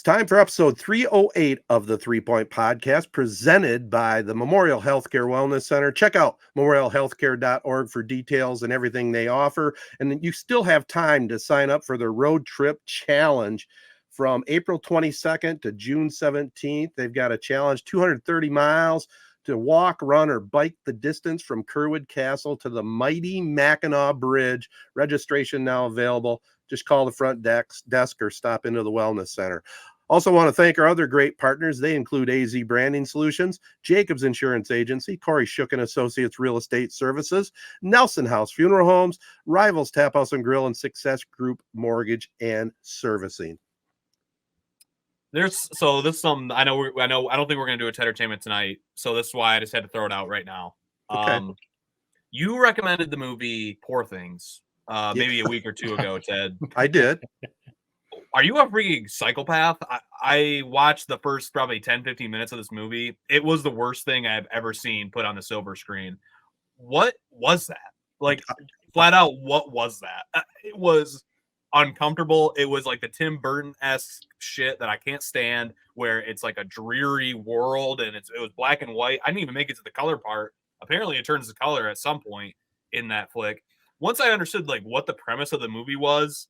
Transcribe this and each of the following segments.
time for episode 308 of the 3 Point Podcast, presented by the Memorial Healthcare Wellness Center. Check out memorialhealthcare.org for details and everything they offer. And you still have time to sign up for their road trip challenge from April 22nd to June 17th. They've got a challenge, 230 miles to walk, run, or bike the distance from Curwood Castle to the mighty Mackinac Bridge. Registration now available. Just call the front desk or stop into the Wellness Center. Also want to thank our other great partners. They include AZee Branding Solutions, Jacobs Insurance Agency, Kori and Associates Real Estate Services, Nelson House Funeral Homes, Rivals Taphouse and Grille, and Success Group Mortgage and Servicing. This is some I don't think we're gonna do a entertainment tonight, so this is why I just had to throw it out right now. Okay. You recommended the movie Poor Things maybe a week or two ago, Ted. I did. Are you a freaking psychopath? I watched the first probably 10-15 minutes of this movie. It was the worst thing I've ever seen put on the silver screen. What was that? Like, flat out, what was that? It was uncomfortable. It was like the Tim Burton-esque shit that I can't stand, where it's like a dreary world and it was black and white. I didn't even make it to the color part. Apparently it turns to color at some point in that flick. Once I understood like what the premise of the movie was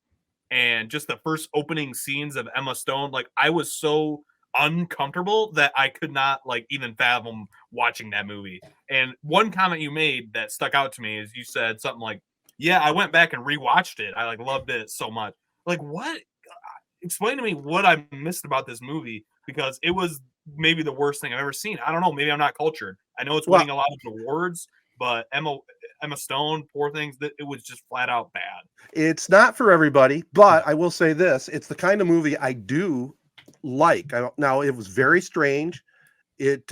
and just the first opening scenes of Emma Stone, like I was so uncomfortable that I could not like even fathom watching that movie. And one comment you made that stuck out to me is you said something like, yeah, I went back and rewatched it. I like loved it so much. Like, what? Explain to me what I missed about this movie, because it was maybe the worst thing I've ever seen. I don't know. Maybe I'm not cultured. I know it's winning a lot of awards, but Emma Stone, Poor Things, it was just flat out bad. It's not for everybody, but I will say this: it's the kind of movie I do like. Now, it was very strange. It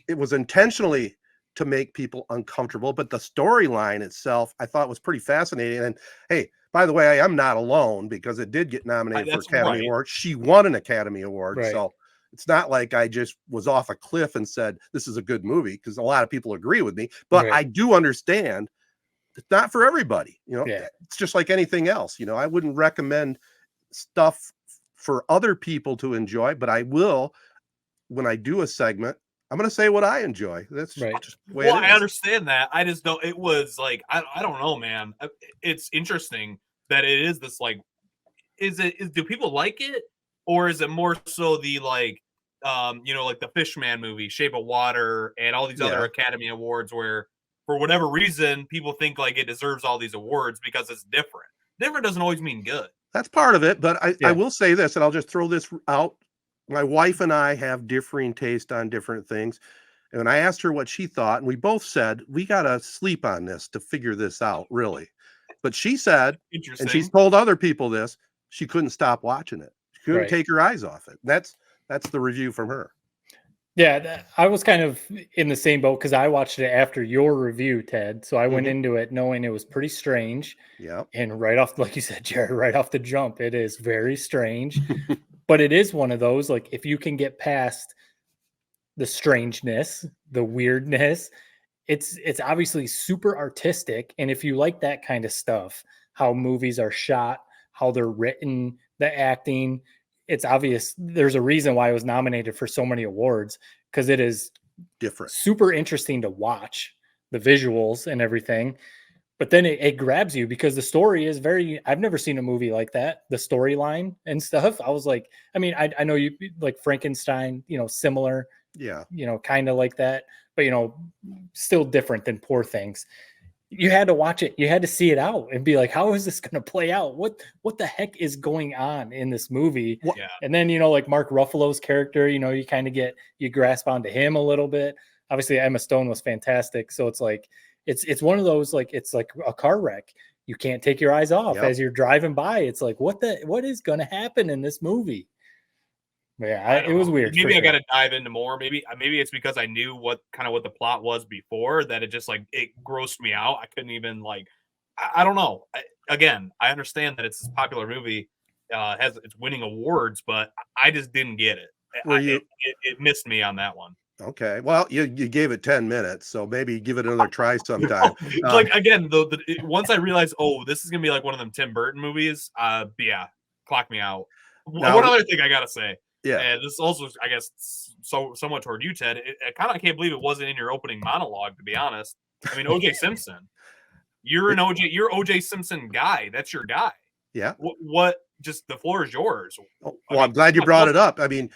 was intentionally to make people uncomfortable, but the storyline itself I thought was pretty fascinating. And hey, by the way, I am not alone, because it did get nominated for Academy Award. She won an Academy Award. Right. So it's not like I just was off a cliff and said, this is a good movie, because a lot of people agree with me, but I do understand it's not for everybody. It's just like anything else. I wouldn't recommend stuff for other people to enjoy, but I will, when I do a segment, I'm going to say what I enjoy. That's just the way it is. I understand that. I just don't, it was like, I don't know, man. It's interesting that it is this, like, do people like it? Or is it more so the, like, like the Fishman movie, Shape of Water, and all these other Academy Awards where, for whatever reason, people think like it deserves all these awards because it's different. Different doesn't always mean good. That's part of it. But I will say this, and I'll just throw this out. My wife and I have differing taste on different things. And when I asked her what she thought, and we both said, we got to sleep on this to figure this out, really. But she said, and she's told other people this, she couldn't stop watching it. She couldn't take her eyes off it. That's the review from her. Yeah, I was kind of in the same boat because I watched it after your review, Ted. So I went into it knowing it was pretty strange. Yeah. And right off, like you said, Jared, right off the jump, it is very strange. But it is one of those, like, if you can get past the strangeness, the weirdness, it's obviously super artistic. And if you like that kind of stuff, how movies are shot, how they're written, the acting, it's obvious there's a reason why it was nominated for so many awards, because it is different, super interesting to watch, the visuals and everything. But then it grabs you because the story is I've never seen a movie like that. The storyline and stuff. I was like, I mean, I know you like Frankenstein, similar, kind of like that, but, still different than Poor Things. You had to watch it. You had to see it out and be like, how is this going to play out? What the heck is going on in this movie? Yeah. And then, like Mark Ruffalo's character, you kind of you grasp onto him a little bit. Obviously Emma Stone was fantastic. So it's like, it's one of those, like, it's like a car wreck. You can't take your eyes off as you're driving by. It's like, what is going to happen in this movie? Yeah, it was weird. Maybe I got to dive into more. Maybe it's because I knew what the plot was before, that it just like it grossed me out. I couldn't even like. I don't know. I understand that it's this popular movie, it's winning awards, but I just didn't get it. It missed me on that one. Okay, well, you gave it 10 minutes, so maybe give it another try sometime. Like again, once I realized, this is gonna be like one of them Tim Burton movies. Yeah, clock me out. Now, one other thing I gotta say, yeah, and this also, I guess, somewhat toward you, Ted. I kind of can't believe it wasn't in your opening monologue. To be honest, I mean, OJ Simpson. You're an OJ. You're OJ Simpson guy. That's your guy. yeah. What? Just the floor is yours. Well, I mean, I'm glad you what brought was it up. I mean,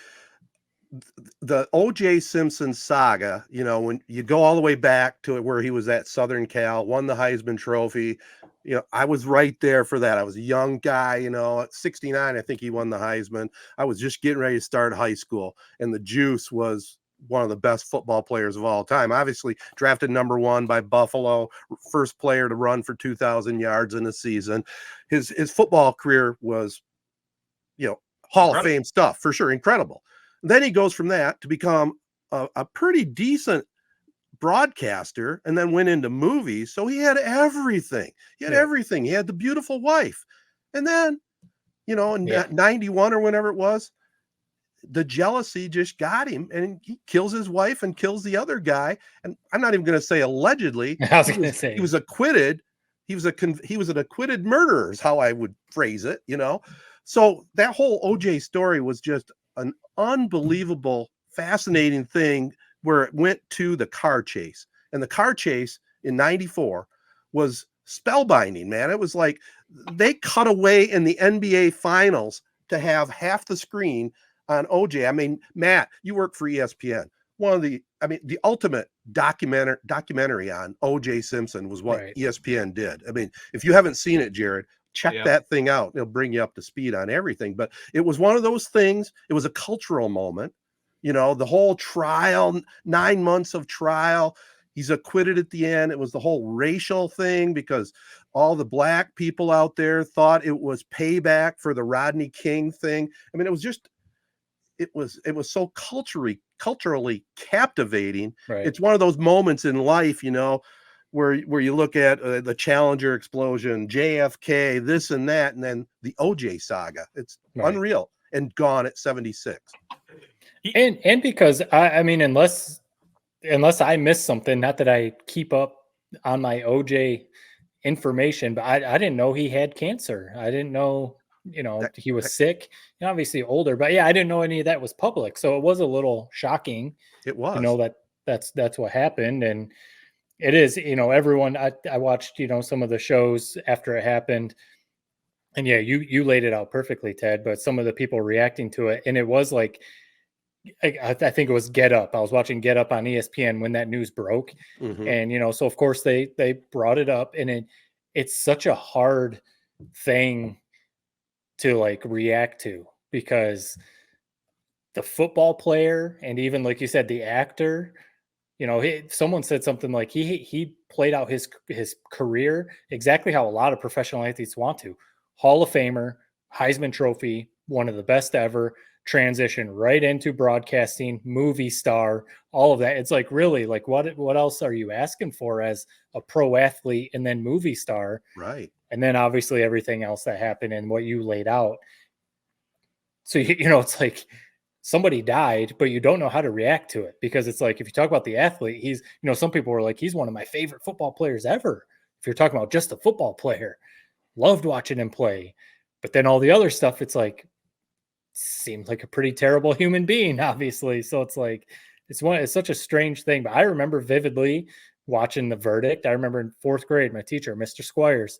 the OJ Simpson saga, you know, when you go all the way back to where he was at Southern Cal, won the Heisman Trophy, you know, I was right there for that. I was a young guy, you know, at 69, I think he won the Heisman. I was just getting ready to start high school, and the Juice was one of the best football players of all time. Obviously, drafted number 1 by Buffalo, first player to run for 2,000 yards in a season. His football career was, you know, Hall of Fame stuff for sure, incredible. Then he goes from that to become a pretty decent broadcaster, and then went into movies. So he had everything. He had everything. He had the beautiful wife. And then, you know, in 91 or whenever it was, the jealousy just got him, and he kills his wife and kills the other guy. And I'm not even going to say allegedly. I was going to say he was acquitted. He was an acquitted murderer is how I would phrase it, you know? So that whole OJ story was just an unbelievable, fascinating thing where it went to the car chase. And the car chase in 94 was spellbinding, man. It was like they cut away in the NBA finals to have half the screen on OJ. I mean, Matt, you work for ESPN. The ultimate documentary on OJ Simpson was what ESPN did. I mean, if you haven't seen it, Jared, check that thing out. It'll bring you up to speed on everything. But it was one of those things. It was a cultural moment. You know, the whole trial, 9 months of trial. He's acquitted at the end. It was the whole racial thing because all the black people out there thought it was payback for the Rodney King thing. I mean, it was just, it was so culturally captivating. Right. It's one of those moments in life, you know, where you look at the Challenger explosion, JFK, this and that, and then the OJ saga. It's unreal, and gone at 76. And because I mean, unless I miss something, not that I keep up on my OJ information, but I didn't know he had cancer. I didn't know, you know, he was sick, and obviously older, but I didn't know any of that was public. So it was a little shocking. It was, you know, that's what happened. And it is, you know, everyone, I watched, you know, some of the shows after it happened, and you laid it out perfectly, Ted, but some of the people reacting to it, and it was like, I think it was Get Up. I was watching Get Up on ESPN when that news broke. And, you know, so of course they brought it up, and it's such a hard thing to like react to, because the football player, and even like you said, the actor, you know, someone said something like he played out his career exactly how a lot of professional athletes want to. Hall of Famer, Heisman Trophy, one of the best ever, transition right into broadcasting, movie star, all of that. It's like, really, like what else are you asking for as a pro athlete and then movie star? Right. And then obviously everything else that happened and what you laid out. So, you know, it's like somebody died, but you don't know how to react to it, because it's like, if you talk about the athlete, he's, you know, some people were like, he's one of my favorite football players ever. If you're talking about just a football player, loved watching him play. But then all the other stuff, it's like, seemed like a pretty terrible human being, obviously. So it's like, it's such a strange thing. But I remember vividly watching the verdict. I remember in 4th grade, my teacher, Mr. Squires,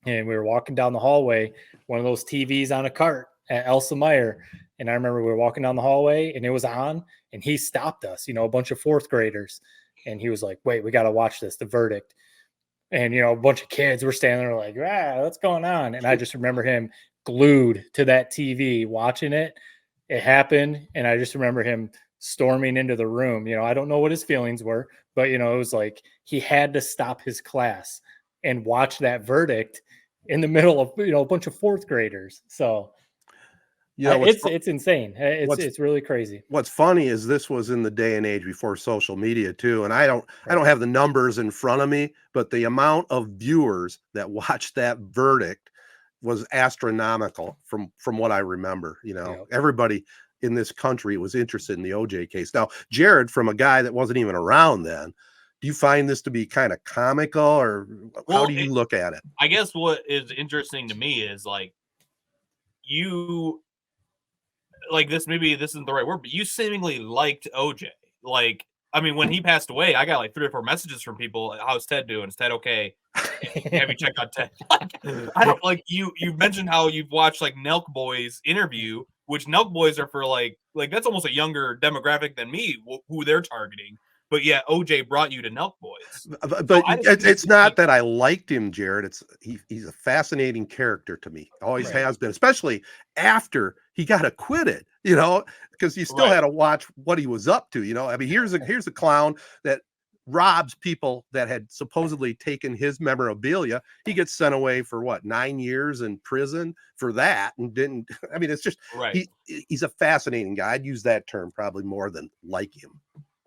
and we were walking down the hallway, one of those TVs on a cart at Elsa Meyer. And I remember we were walking down the hallway and it was on, and he stopped us, you know, a bunch of 4th graders. And he was like, wait, we got to watch this, the verdict. And, you know, a bunch of kids were standing there like, what's going on? And I just remember him glued to that TV watching it. It happened. And I just remember him storming into the room. You know, I don't know what his feelings were, but, you know, it was like he had to stop his class and watch that verdict in the middle of, you know, a bunch of 4th graders. So, you know, it's insane. It's really crazy. What's funny is this was in the day and age before social media too. And I don't have the numbers in front of me, but the amount of viewers that watched that verdict was astronomical from what I remember. You know, everybody in this country was interested in the OJ case. Now, Jared, from a guy that wasn't even around then, do you find this to be kind of comical, or how do you look at it? I guess what is interesting to me is like, like this, maybe this isn't the right word, but you seemingly liked OJ. Like, I mean, when he passed away, I got like 3 or 4 messages from people. How's Ted doing? Is Ted okay? Have you checked on Ted? Like, I don't like you mentioned how you've watched like Nelk Boys interview, which Nelk Boys are for like that's almost a younger demographic than me, who they're targeting. But yeah, OJ brought you to Nelk Boys. But it's not that I liked him, Jared. He's a fascinating character to me. Always has been, especially after he got acquitted, because you still had to watch what he was up to, I mean, here's a clown that robs people that had supposedly taken his memorabilia. He gets sent away for 9 years in prison for that, and didn't. I mean, it's just he's a fascinating guy. I'd use that term probably more than like him.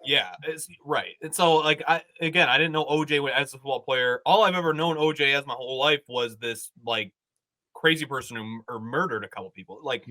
Yeah, it's right. And so, like, I didn't know OJ as a football player. All I've ever known OJ as my whole life was this like crazy person who murdered a couple people. Like,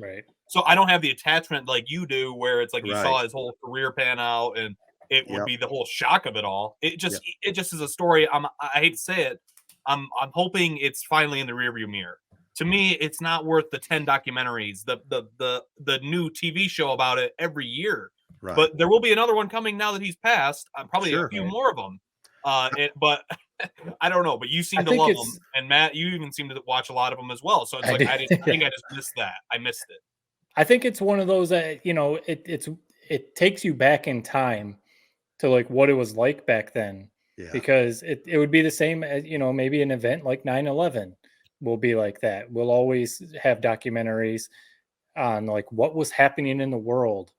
so I don't have the attachment like you do, where it's like you saw his whole career pan out, and it would be the whole shock of it all. It just is a story. I hate to say it. I'm hoping it's finally in the rearview mirror. To me, it's not worth the 10 documentaries, the new TV show about it every year. Right. But there will be another one coming now that he's passed. Probably a few more of them. But I don't know. But you seem to love them, and Matt, you even seem to watch a lot of them as well. So it's like I think I just missed that. I missed it. I think it's one of those that it takes you back in time to like what it was like back then, because it would be the same as maybe an event like 9/11 will be like that. We'll always have documentaries on like what was happening in the world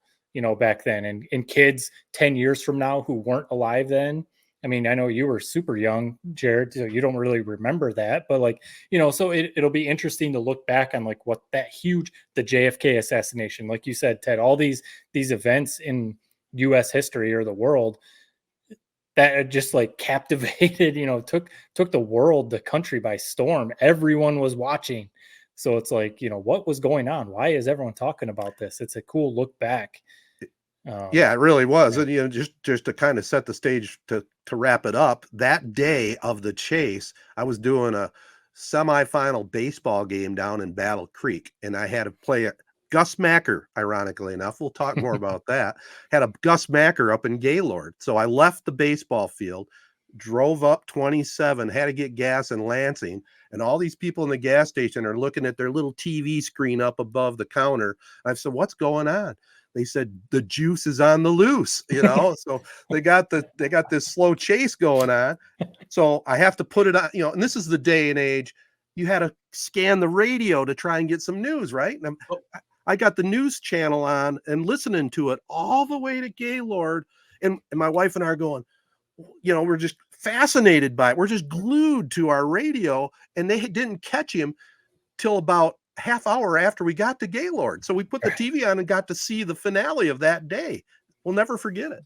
back then, and kids 10 years from now who weren't alive then. I mean, I know you were super young, Jared, so you don't really remember that, but like, so it'll be interesting to look back on like what the JFK assassination, like you said, Ted, all these events in US history or the world that just like captivated, took the world, the country by storm. Everyone was watching. So it's like, what was going on? Why is everyone talking about this? It's a cool look back. Yeah, it really was. And, just to kind of set the stage to wrap it up, that day of the chase, I was doing a semifinal baseball game down in Battle Creek, and I had to play Gus Macker, ironically enough. We'll talk more about that. Had a Gus Macker up in Gaylord. So I left the baseball field, drove up 27, had to get gas in Lansing, and all these people in the gas station are looking at their little TV screen up above the counter. I said, "What's going on?" They said, "The juice is on the loose," so they got this slow chase going on. So I have to put it on, and this is the day and age. You had to scan the radio to try and get some news, right? And I got the news channel on and listening to it all the way to Gaylord. And my wife and I are going, we're just fascinated by it. We're just glued to our radio. And they didn't catch him till about half hour after we got to Gaylord. So we put the TV on and got to see the finale of that day. We'll never forget it.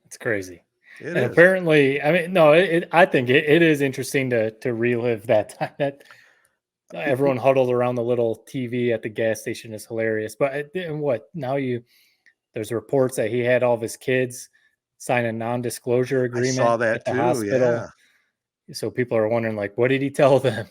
It's crazy. It is. Apparently, I mean, no, I think it is interesting to relive that time. That everyone huddled around the little TV at the gas station is hilarious. But now there's reports that he had all of his kids sign a non-disclosure agreement. I saw that at the too. hospital. Yeah. So people are wondering, like, what did he tell them?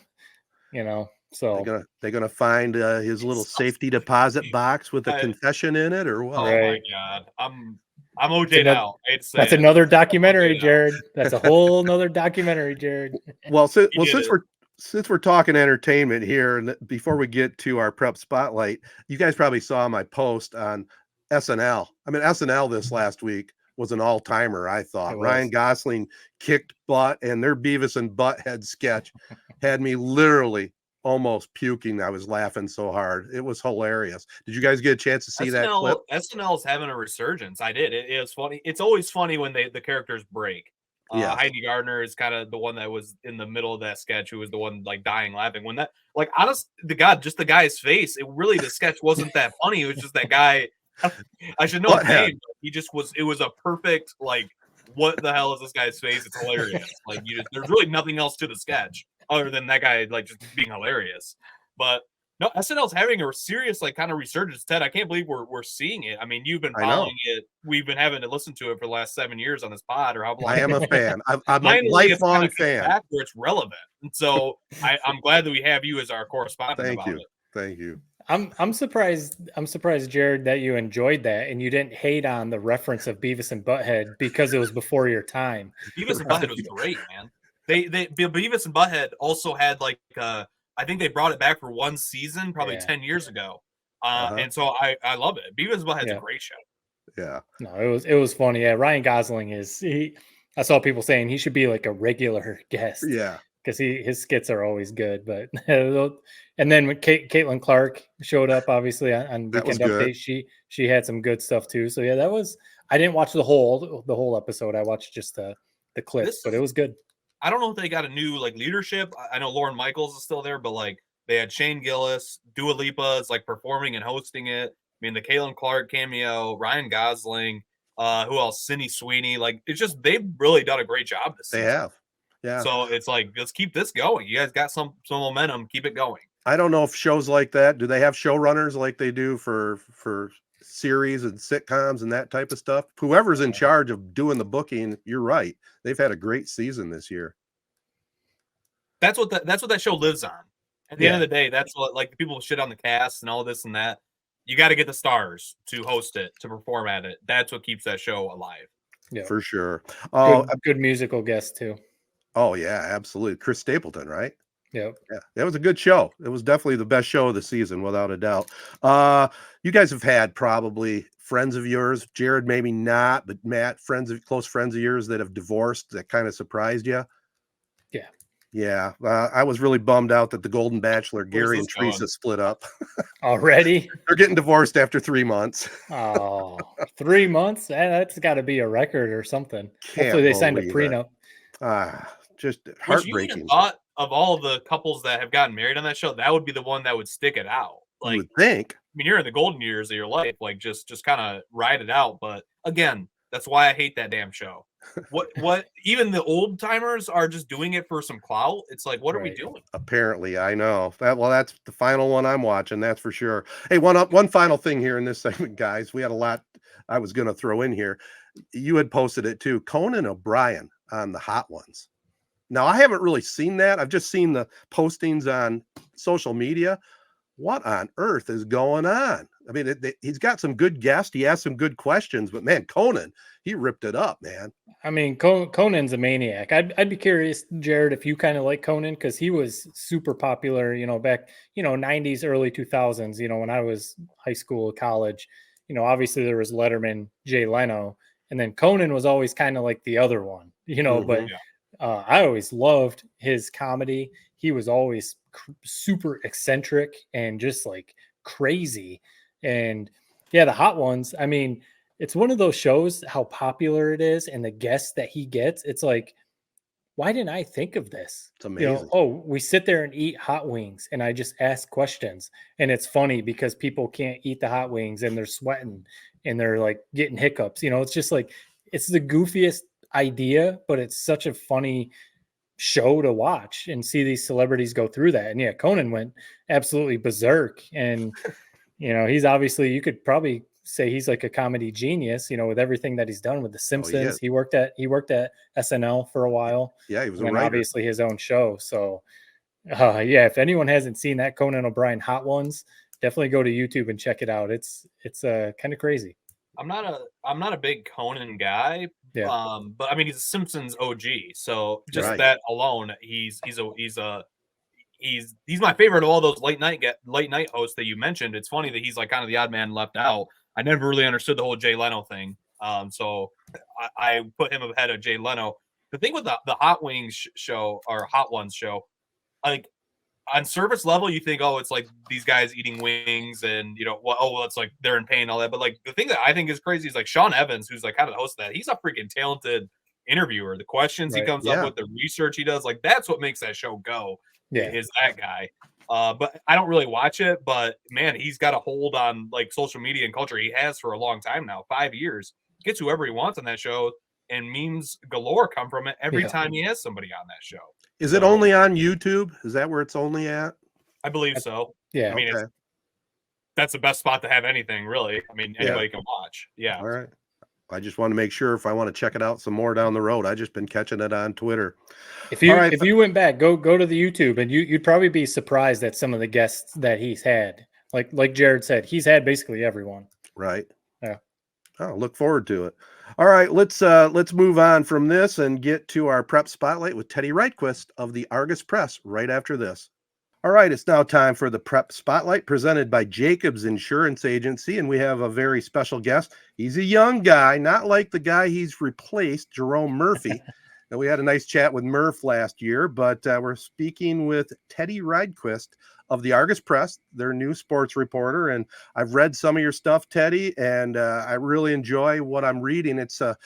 So they're gonna find his little safety deposit box with a confession in it, or what? Oh my God, I'm OJ now. That's another documentary, Jared. That's a whole nother documentary, Jared. Well, since we're talking entertainment here, and before we get to our prep spotlight, you guys probably saw my post on SNL. I mean, SNL this last week was an all-timer, I thought. Ryan Gosling kicked butt, and their Beavis and Butthead sketch had me literally almost puking. I was laughing so hard. It was hilarious. Did you guys get a chance to see that clip? SNL's having a resurgence. I did. It was funny. It's always funny when the characters break. Heidi Gardner is kind of the one that was in the middle of that sketch, who was the one like dying laughing. When that, like, honest to God, just the guy's face, the sketch wasn't that funny. It was just that guy. I should know his name. He just was. It was a perfect, like, what the hell is this guy's face? It's hilarious. Like, there's really nothing else to the sketch other than that guy like just being hilarious. But no, SNL's having a serious like kind of resurgence. Ted, I can't believe we're seeing it. I mean, you've been following it. We've been having to listen to it for the last 7 years on this pod, or how long? I am a fan. I'm a lifelong fan. Where it's relevant, and so I'm glad that we have you as our correspondent. Thank you. I'm surprised. I'm surprised, Jared, that you enjoyed that and you didn't hate on the reference of Beavis and Butthead because it was before your time. Beavis and Butthead was great, man. Beavis and Butthead also had like I think they brought it back for one season, probably 10 years ago. And so I love it. Beavis and Butthead's a great show. Yeah. No, it was funny. Yeah, Ryan Gosling is I saw people saying he should be like a regular guest. Yeah. Because his skits are always good. But and then when Caitlin Clark showed up, obviously on Weekend Update, she had some good stuff too. So yeah, I didn't watch the whole episode. I watched just the clips, but it was good. I don't know if they got a new like leadership. I know Lauren Michaels is still there, but like they had Shane Gillis, Dua Lipa is like performing and hosting it. I mean, the Caitlin Clark cameo, Ryan Gosling, who else? Sydney Sweeney. Like it's just they've really done a great job this season. They have. Yeah. So it's like, let's keep this going. You guys got some momentum. Keep it going. I don't know if shows like that, do they have showrunners like they do for series and sitcoms and that type of stuff? Whoever's in charge of doing the booking, you're right. They've had a great season this year. That's what that show lives on. At the end of the day, that's what like people shit on the cast and all this and that. You got to get the stars to host it, to perform at it. That's what keeps that show alive. Yeah, for sure. Good musical guest too. Oh yeah, absolutely. Chris Stapleton, right? Yep. Yeah, it was a good show. It was definitely the best show of the season, without a doubt. You guys have had probably friends of yours, Jared, maybe not, but Matt, close friends of yours that have divorced that kind of surprised you. Yeah. Yeah. I was really bummed out that the Golden Bachelor, Gary and Teresa, split up. Already? They're getting divorced after 3 months. Oh, 3 months? That's got to be a record or something. Hopefully they signed a prenup. Just heartbreaking. Which you thought of all the couples that have gotten married on that show, that would be the one that would stick it out. Like, you would think. I mean, you're in the golden years of your life, like just kind of ride it out. But again, that's why I hate that damn show. What even the old timers are just doing it for some clout. It's like, what are we doing? Apparently, I know that. Well, that's the final one I'm watching. That's for sure. Hey, one final thing here in this segment, guys. We had a lot I was going to throw in here. You had posted it too. Conan O'Brien on the Hot Ones. Now, I haven't really seen that. I've just seen the postings on social media. What on earth is going on? I mean, he's got some good guests. He asked some good questions, but man, Conan, he ripped it up, man. I mean, Conan's a maniac. I'd be curious, Jared, if you kind of like Conan, because he was super popular, back, 90s, early 2000s, when I was high school, college, obviously there was Letterman, Jay Leno, and then Conan was always kind of like the other one, but I always loved his comedy. He was always super eccentric and just like crazy. And yeah, the Hot Ones, I mean, it's one of those shows, how popular it is and the guests that he gets. It's like, why didn't I think of this? It's amazing. We sit there and eat hot wings and I just ask questions. And it's funny because people can't eat the hot wings and they're sweating and they're like getting hiccups. It's just like, it's the goofiest idea, but it's such a funny show to watch and see these celebrities go through that. And yeah, Conan went absolutely berserk. And, he's obviously, you could probably say he's like a comedy genius, with everything that he's done with The Simpsons. He worked at SNL for a while. Yeah, he was obviously his own show. So if anyone hasn't seen that Conan O'Brien Hot Ones, definitely go to YouTube and check it out. It's kind of crazy. I'm not a big Conan guy. Yeah. But I mean, he's a Simpsons OG. So just that alone, he's my favorite of all those late night hosts that you mentioned. It's funny that he's like kind of the odd man left out. I never really understood the whole Jay Leno thing. So I put him ahead of Jay Leno. The thing with the Hot Wings show or Hot Ones show, like on surface level, you think, oh, it's like these guys eating wings and, it's like they're in pain and all that. But like the thing that I think is crazy is like Sean Evans, who's like kind of the host of that. He's a freaking talented interviewer. The questions he comes up with, the research he does, like that's what makes that show go. Yeah. Is that guy. But I don't really watch it, but man, he's got a hold on like social media and culture. He has for a long time now, 5 years. Gets whoever he wants on that show, and memes galore come from it every time he has somebody on that show. Is it only on YouTube? Is that where it's only at? I believe so. Yeah. I mean, that's the best spot to have anything, really. I mean, anybody can watch. Yeah. All right. I just want to make sure if I want to check it out some more down the road. I just been catching it on Twitter. If you went back, go to the YouTube, and you'd probably be surprised at some of the guests that he's had. Like Jared said, he's had basically everyone. Right. Yeah. Oh, look forward to it. All right, let's move on from this and get to our prep spotlight with Teddy Rydquist of the Argus Press right after this. All right, it's now time for the prep spotlight presented by Jacobs Insurance Agency, and we have a very special guest. He's a young guy, not like the guy he's replaced, Jerome Murphy. And we had a nice chat with Murph last year, but we're speaking with Teddy Rydquist of the Argus Press, their new sports reporter. And I've read some of your stuff, Teddy, and I really enjoy what I'm reading. It's a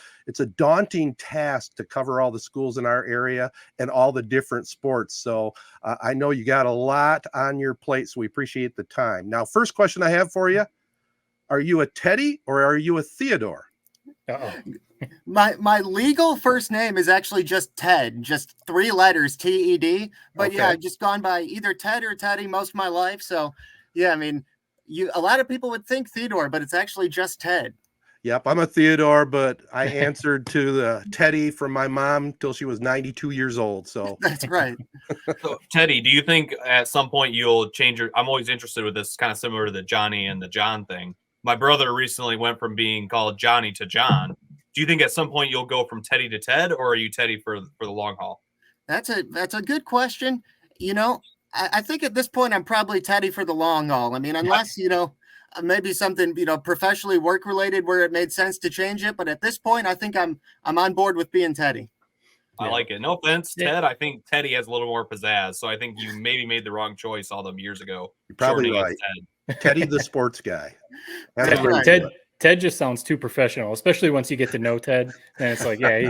daunting task to cover all the schools in our area and all the different sports. So I know you got a lot on your plate, so we appreciate the time. Now, first question I have for you, are you a Teddy or are you a Theodore? Uh-oh. My legal first name is actually just Ted, just 3 letters, T-E-D. But Okay. yeah, I've just gone by either Ted or Teddy most of my life. So yeah, I mean, a lot of people would think Theodore, but it's actually just Ted. Yep, I'm a Theodore, but I answered to the Teddy from my mom till she was 92 years old. So That's right. So, Teddy, do you think at some point you'll change your? I'm always interested with this, kind of similar to the Johnny and the John thing. My brother recently went from being called Johnny to John. Do you think at some point you'll go from Teddy to Ted, or are you Teddy for the long haul? That's a good question. I think at this point I'm probably Teddy for the long haul. I mean, unless maybe something professionally work related where it made sense to change it. But at this point, I think I'm on board with being Teddy. I like it. No offense, Ted. I think Teddy has a little more pizzazz, so I think you maybe made the wrong choice all them years ago. you're probably shortening it right. to Ted. Teddy the sports guy. Have a That's great right. day. Ted just sounds too professional, especially once you get to know Ted. And it's like, yeah,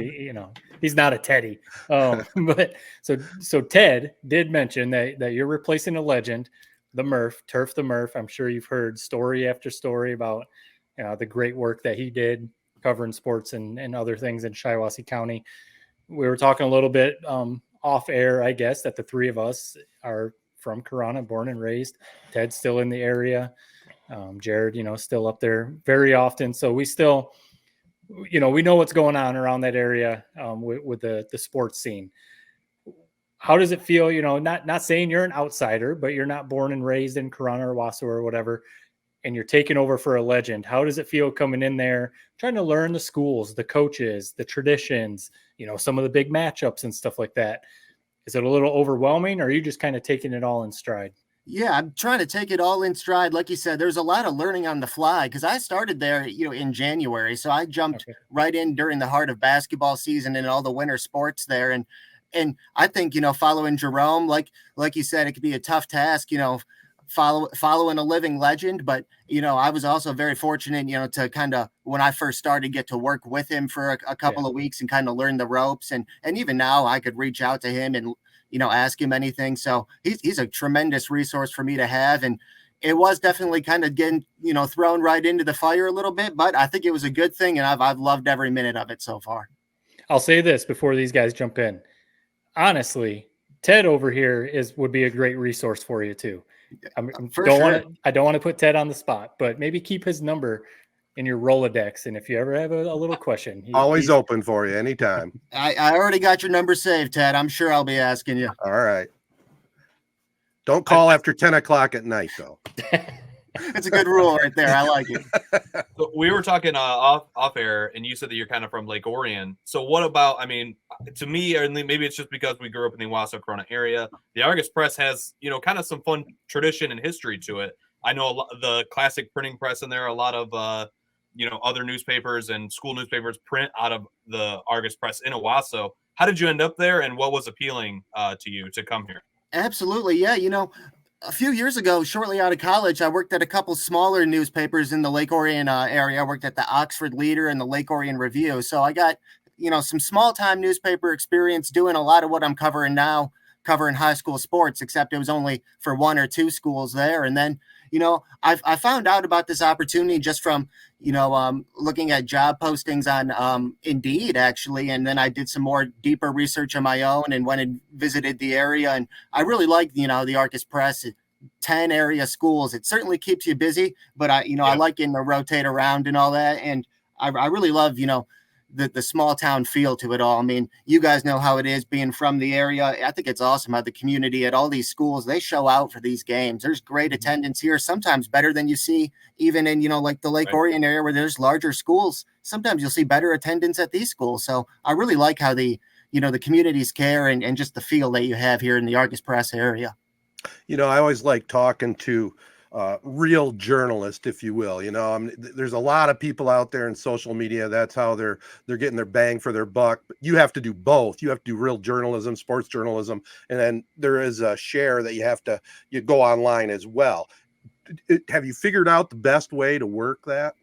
he's not a Teddy. But so Ted did mention that you're replacing a legend, the Murph, Turf the Murph. I'm sure you've heard story after story about the great work that he did covering sports and other things in Shiawassee County. We were talking a little bit off air, I guess, that the 3 of us are from Corona, born and raised. Ted's still in the area. Jared, still up there very often. So we still, we know what's going on around that area with the sports scene. How does it feel? Not saying you're an outsider, but you're not born and raised in Corona or Wausau or whatever, and you're taking over for a legend. How does it feel coming in there, trying to learn the schools, the coaches, the traditions, some of the big matchups and stuff like that? Is it a little overwhelming, or are you just kind of taking it all in stride? Yeah, I'm trying to take it all in stride. Like you said, there's a lot of learning on the fly because I started there, in January. So I jumped right in during the heart of basketball season and all the winter sports there. And I think, following Jerome, like you said, it could be a tough task, following a living legend. But, I was also very fortunate, to kind of, when I first started, get to work with him for a couple of weeks and kind of learn the ropes. And even now I could reach out to him and, ask him anything. So he's a tremendous resource for me to have. And it was definitely kind of getting, thrown right into the fire a little bit, but I think it was a good thing. And I've loved every minute of it so far. I'll say this before these guys jump in. Honestly, Ted over here would be a great resource for you too. I don't want to put Ted on the spot, but maybe keep his number in your Rolodex. And if you ever have a little question, always open for you anytime. I already got your number saved, Ted. I'm sure I'll be asking you. All right. Don't call after 10 o'clock at night, though. It's a good rule right there. I like it. So we were talking off air, and you said that you're kind of from Lake Orion. So what about, to me, and maybe it's just because we grew up in the Wausau Corona area, the Argus Press has, kind of some fun tradition and history to it. I know the classic printing press in there, a lot of, other newspapers and school newspapers print out of the Argus Press in Owasso. How did you end up there, and what was appealing to you to come here? Absolutely. Yeah. A few years ago, shortly out of college, I worked at a couple smaller newspapers in the Lake Orion area. I worked at the Oxford Leader and the Lake Orion Review. So I got, some small time newspaper experience doing a lot of what I'm covering now, covering high school sports, except it was only for 1 or 2 schools there. And then, I found out about this opportunity just from, looking at job postings on Indeed, actually. And then I did some more deeper research on my own and went and visited the area. And I really like, the Argus Press, 10 area schools. It certainly keeps you busy, but I like getting to rotate around and all that. And I really love, the small town feel to it all. I mean, you guys know how it is being from the area. I think it's awesome how the community at all these schools, they show out for these games. There's great attendance here, sometimes better than you see even in, like the Lake Orion area where there's larger schools. Sometimes you'll see better attendance at these schools. So I really like how the communities care and just the feel that you have here in the Argus Press area. I always like talking to real journalist, if you will. There's a lot of people out there in social media. That's how they're getting their bang for their buck. But you have to do both. You have to do real journalism, sports journalism, and then there is a share that you go online as well. Have you figured out the best way to work that?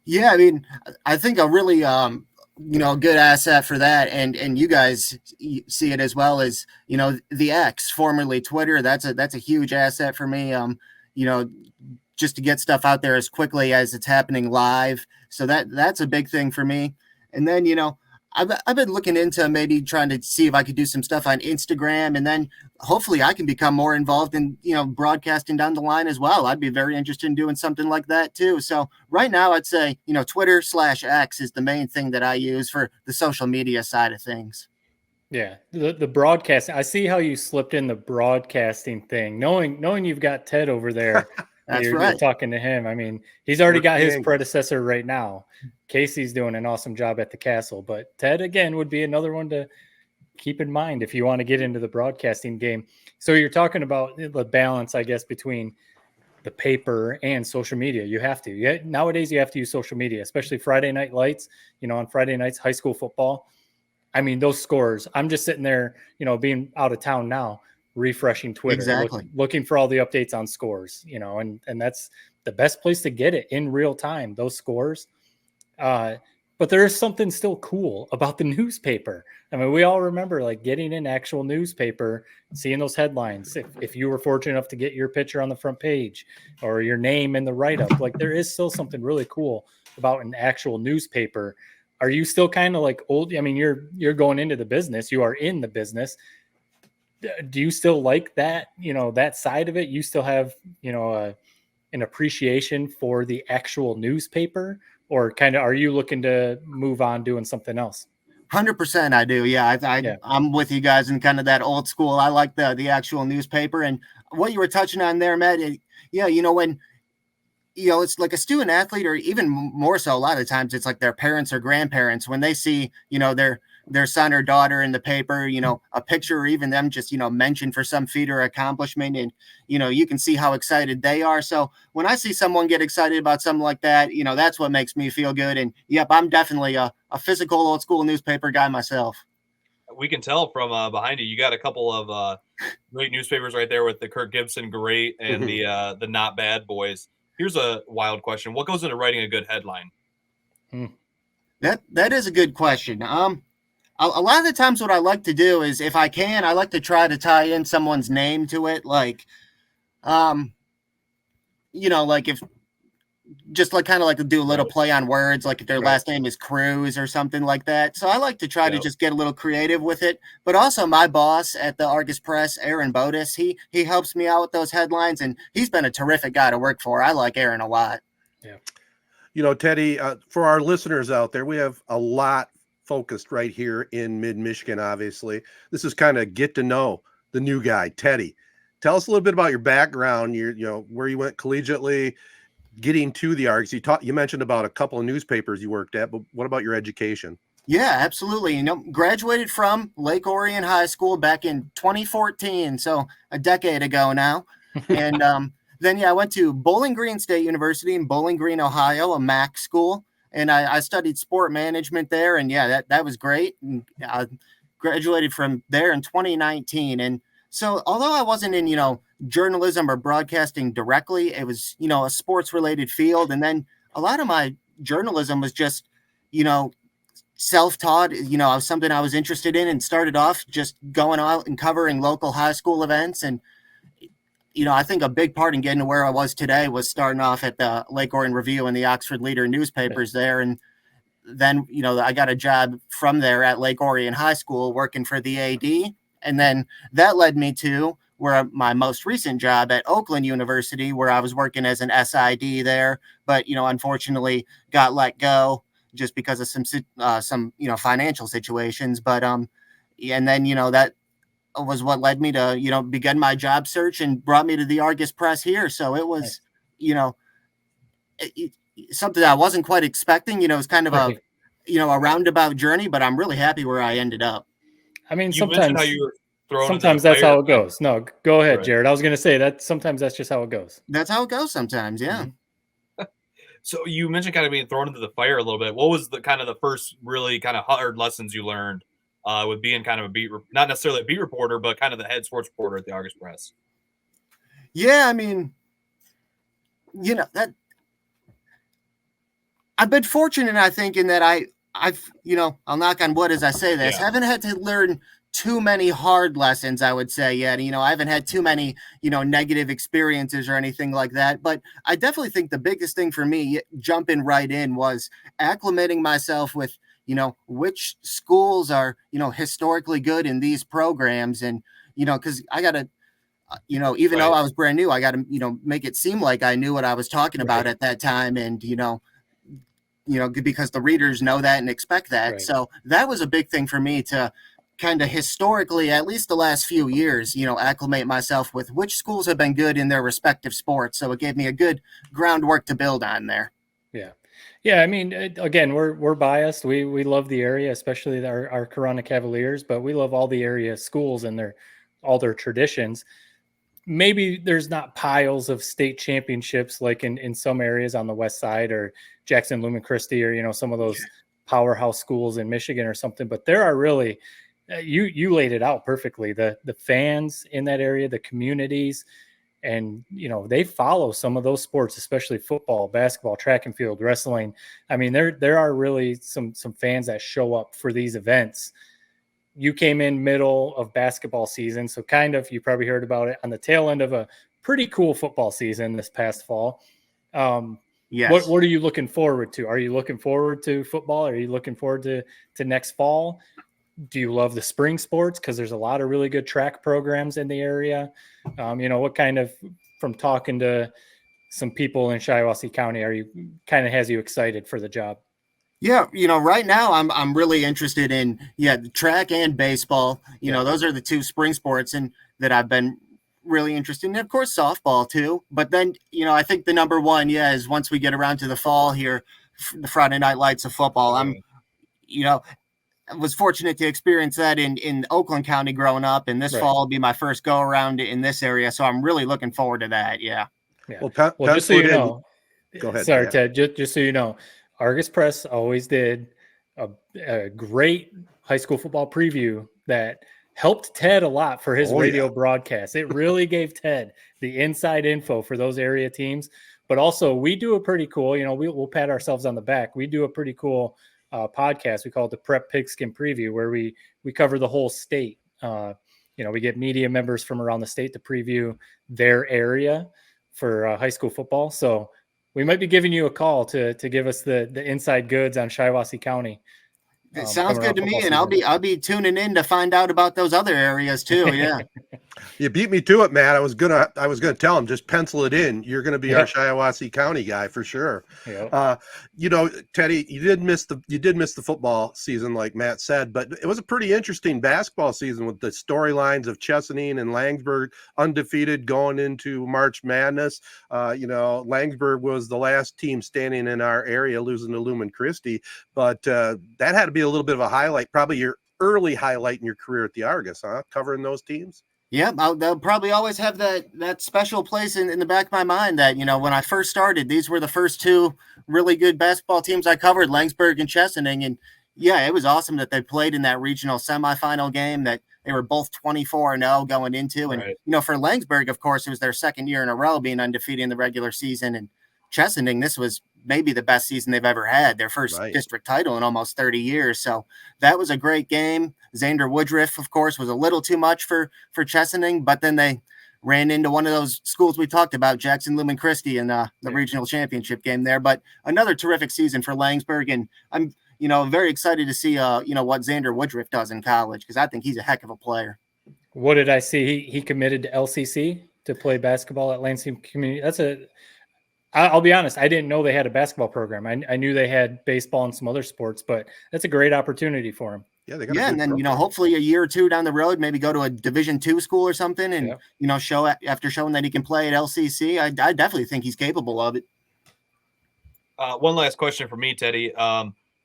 Yeah, I mean, I think a really good asset for that, and you guys see it as well as the X, formerly Twitter. That's a huge asset for me. Just to get stuff out there as quickly as it's happening live. So that's a big thing for me. And then I've been looking into maybe trying to see if I could do some stuff on Instagram, and then hopefully I can become more involved in broadcasting down the line as well. I'd be very interested in doing something like that too. So right now I'd say Twitter/X is the main thing that I use for the social media side of things. Yeah, the broadcasting. I see how you slipped in the broadcasting thing, knowing you've got Ted over there. That's you're right. Talking to him. I mean, he's already got his predecessor right now. Casey's doing an awesome job at the Castle, but Ted again would be another one to keep in mind if you want to get into the broadcasting game. So you're talking about the balance, I guess, between the paper and social media. You have to. Nowadays, you have to use social media, especially Friday Night Lights. On Friday nights, high school football. I mean, those scores, I'm just sitting there, being out of town now, refreshing Twitter, exactly. looking for all the updates on scores, and that's the best place to get it in real time, those scores. But there is something still cool about the newspaper. I mean, we all remember getting an actual newspaper, seeing those headlines. If you were fortunate enough to get your picture on the front page or your name in the write-up, there is still something really cool about an actual newspaper. Are you still kind of old? I mean, you're going into the business. You are in the business. Do you still like that, that side of it? You still have, an appreciation for the actual newspaper, or kind of, are you looking to move on doing something else? 100% I do. Yeah. I'm with you guys in kind of that old school. I like the actual newspaper, and what you were touching on there, Matt. When it's like a student athlete, or even more so, a lot of times it's like their parents or grandparents, when they see, their son or daughter in the paper, a picture, or even them just, mentioned for some feat or accomplishment. And, you can see how excited they are. So when I see someone get excited about something like that, that's what makes me feel good. And yep, I'm definitely a physical old school newspaper guy myself. We can tell from behind you, you got a couple of great newspapers right there with the Kirk Gibson Great and the Not Bad Boys. Here's a wild question. What goes into writing a good headline? That is a good question. A lot of the times what I like to do is, if I can, I like to try to tie in someone's name to it. If just kind of to do a little play on words, like if their last name is Cruz or something like that. So I like to try to just get a little creative with it. But also my boss at the Argus Press, Aaron Bodis, he helps me out with those headlines, and he's been a terrific guy to work for. I like Aaron a lot. Yeah. Teddy, for our listeners out there, we have a lot focused right here in mid-Michigan. Obviously, this is kind of get to know the new guy, Teddy. Tell us a little bit about your background, where you went collegiately, getting to the Argus. You mentioned about a couple of newspapers you worked at, but what about your education? Yeah, absolutely. Graduated from Lake Orion High School back in 2014, so a decade ago now. And then I went to Bowling Green State University in Bowling Green, Ohio, a MAC school. And I studied sport management there, and that was great. And I graduated from there in 2019. And so, although I wasn't in journalism or broadcasting directly, it was a sports related field. And then a lot of my journalism was just self-taught. Something I was interested in, and started off just going out and covering local high school events. And I think a big part in getting to where I was today was starting off at the Lake Orion Review and the Oxford Leader newspapers there. And then, I got a job from there at Lake Orion High School working for the AD. And then that led me to where my most recent job at Oakland University, where I was working as an SID there, but, unfortunately got let go just because of some financial situations. But and then that was what led me to begin my job search and brought me to the Argus Press here. So it was something that I wasn't quite expecting. It was kind of a roundabout journey, but I'm really happy where I ended up. I mean, You mentioned how sometimes you were thrown in sometimes the that's fire. how it goes. No, go ahead, Right. Jared. I was going to say that sometimes that's just how it goes. That's how it goes sometimes. Yeah. So you mentioned kind of being thrown into the fire a little bit. What was the first really kind of hard lessons you learned with being kind of not necessarily a beat reporter, but kind of the head sports reporter at the Argus Press? Yeah, I mean, that I've been fortunate, I think, in that I've I'll knock on wood as I say this, haven't had to learn too many hard lessons, I would say, yet. I haven't had too many, negative experiences or anything like that. But I definitely think the biggest thing for me jumping right in was acclimating myself with, which schools are, historically good in these programs. And, because I got to, even though I was brand new, I got to, make it seem like I knew what I was talking about at that time. And, because the readers know that and expect that. Right. So that was a big thing for me to kind of historically, at least the last few years, acclimate myself with which schools have been good in their respective sports. So it gave me a good groundwork to build on there. Yeah. Yeah. I mean, again, we're biased. We love the area, especially our Corona Cavaliers, but we love all the area schools and all their traditions. Maybe there's not piles of state championships like in some areas on the west side or Jackson Lumen Christi or some of those powerhouse schools in Michigan or something, but there are really you laid it out perfectly. The fans in that area, the communities, and they follow some of those sports, especially football, basketball, track and field, wrestling. I mean, there are really some fans that show up for these events. You came in middle of basketball season, so kind of, you probably heard about it on the tail end of a pretty cool football season this past fall. Yes. What are you looking forward to? Are you looking forward to football? Are you looking forward to next fall? Do you love the spring sports? Because there's a lot of really good track programs in the area. What kind of, from talking to some people in Shiawassee County, has you excited for the job? Yeah, right now I'm really interested in track and baseball. Those are the two spring sports and that I've been really interested in. And of course, softball too. But then, I think the number one, is once we get around to the fall here, the Friday night lights of football. I was fortunate to experience that in Oakland County growing up, and this fall will be my first go around in this area. So I'm really looking forward to that. Yeah. Well, just so you know, go ahead. Sorry, Ted. Just so you know, Argus Press always did a great high school football preview that helped Ted a lot for his radio broadcast. It really gave Ted the inside info for those area teams. But also, we do a pretty cool, we'll pat ourselves on the back. We do a pretty cool podcast. We call it the Prep Pigskin Preview, where we cover the whole state. We get media members from around the state to preview their area for high school football. So we might be giving you a call to give us the inside goods on Shiawassee County. It sounds good to me, and I'll be tuning in to find out about those other areas too. Yeah. You beat me to it, Matt. I was gonna tell him, just pencil it in. You're gonna be our Shiawassee County guy for sure. Yep. Teddy, you did miss the football season, like Matt said, but it was a pretty interesting basketball season with the storylines of Chesaning and Langsburg undefeated going into March Madness. Langsburg was the last team standing in our area, losing to Lumen Christi, but that had to be a little bit of a highlight, probably your early highlight in your career at the Argus, huh? Covering those teams. Yeah, they'll probably always have that special place in the back of my mind that, when I first started, these were the first two really good basketball teams I covered, Langsburg and Chesaning. And it was awesome that they played in that regional semifinal game, that they were both 24-0 going into. And, for Langsburg, of course, it was their second year in a row being undefeated in the regular season. And Chesaning, this was maybe the best season they've ever had, their first district title in almost 30 years. So that was a great game. Xander Woodruff, of course, was a little too much for Chesaning, but then they ran into one of those schools we talked about, Jackson Lumen Christi, in the regional championship game there. But another terrific season for Langsburg, and I'm very excited to see what Xander Woodruff does in college, because I think he's a heck of a player. What did I see? He committed to LCC to play basketball at Lansing Community. I'll be honest, I didn't know they had a basketball program. I knew they had baseball and some other sports, but that's a great opportunity for them. Yeah, they got Yeah, and then hopefully a year or two down the road, maybe go to a Division II school or something, and show after showing that he can play at LCC. I definitely think he's capable of it. One last question for me, Teddy.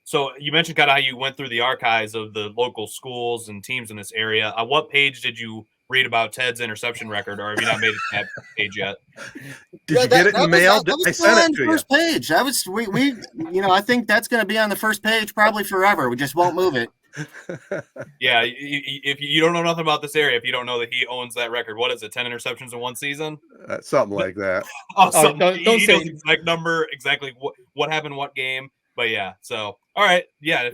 So you mentioned kind of how you went through the archives of the local schools and teams in this area. On what page did you read about Ted's interception record, or have you not made it to that page yet? Did you get it in the mail? I sent it to first page. That was we I think that's going to be on the first page probably forever. We just won't move it. Yeah, if you don't know nothing about this area, if you don't know that he owns that record, what is it? 10 interceptions in one season? Something like that. Don't say exact number, exactly what happened, what game. But yeah, so all right, yeah,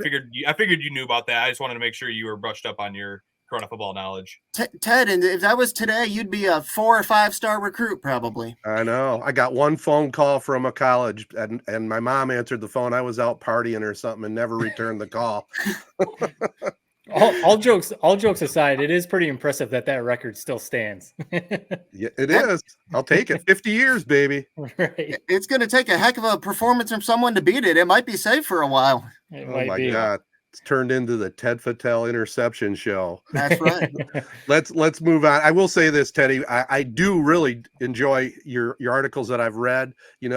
I figured you knew about that. I just wanted to make sure you were brushed up on your Corona football knowledge. Ted, and if that was today, you'd be a 4 or 5 star recruit probably. I know. I got one phone call from a college, and my mom answered the phone. I was out partying or something and never returned the call. all jokes aside, it is pretty impressive that record still stands. Yeah, it is. I'll take it. 50 years, baby. Right. It's going to take a heck of a performance from someone to beat it. It might be safe for a while. Oh my God. It's turned into the Ted Fattel interception show. That's right. Let's move on. I will say this, Teddy. I do really enjoy your articles that I've read. You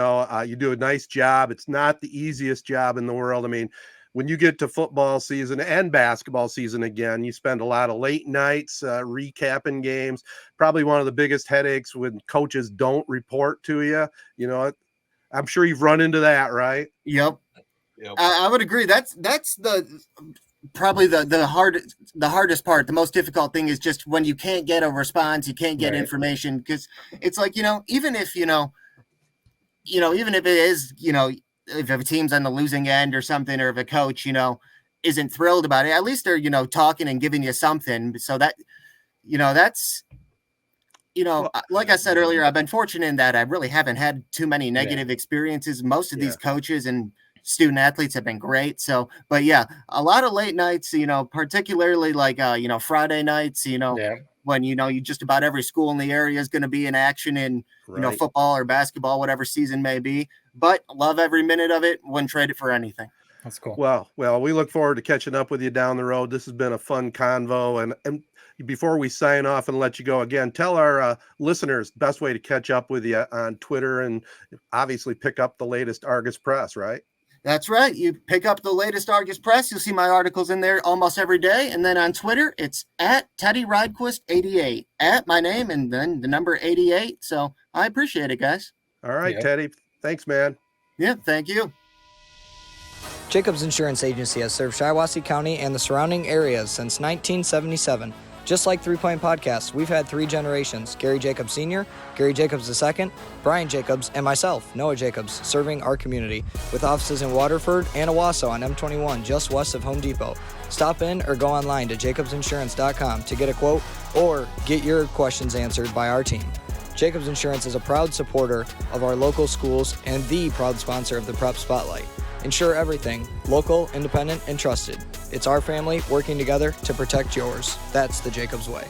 do a nice job. It's not the easiest job in the world. I mean, when you get to football season and basketball season again, you spend a lot of late nights recapping games. Probably one of the biggest headaches when coaches don't report to you. I'm sure you've run into that, right? Yep. I would agree. That's probably the hardest part. The most difficult thing is just when you can't get a response, you can't get information, because it's like, even if it is, if a team's on the losing end or something, or if a coach, isn't thrilled about it, at least they're, talking and giving you something. So that, that's, like I said earlier, I've been fortunate in that I really haven't had too many negative experiences. Most of these coaches and student athletes have been great. So, but yeah, a lot of late nights, particularly like, Friday nights, when, you just about every school in the area is going to be in action in, football or basketball, whatever season may be, but love every minute of it. Wouldn't trade it for anything. That's cool. Well, we look forward to catching up with you down the road. This has been a fun convo. And before we sign off and let you go again, tell our listeners best way to catch up with you on Twitter, and obviously pick up the latest Argus Press, right? That's right. You pick up the latest Argus Press. You'll see my articles in there almost every day. And then on Twitter, it's at Teddy Rydquist 88, at my name and then the number 88. So I appreciate it, guys. All right, Teddy. Thanks, man. Yeah, thank you. Jacobs Insurance Agency has served Shiawassee County and the surrounding areas since 1977. Just like 3 Point Podcast, we've had 3 generations: Gary Jacobs Sr., Gary Jacobs II, Brian Jacobs, and myself, Noah Jacobs, serving our community with offices in Waterford and Owasso on M21, just west of Home Depot. Stop in or go online to jacobsinsurance.com to get a quote or get your questions answered by our team. Jacobs Insurance is a proud supporter of our local schools and the proud sponsor of the Prep Spotlight. Insure everything, local, independent, and trusted. It's our family working together to protect yours. That's the Jacobs way.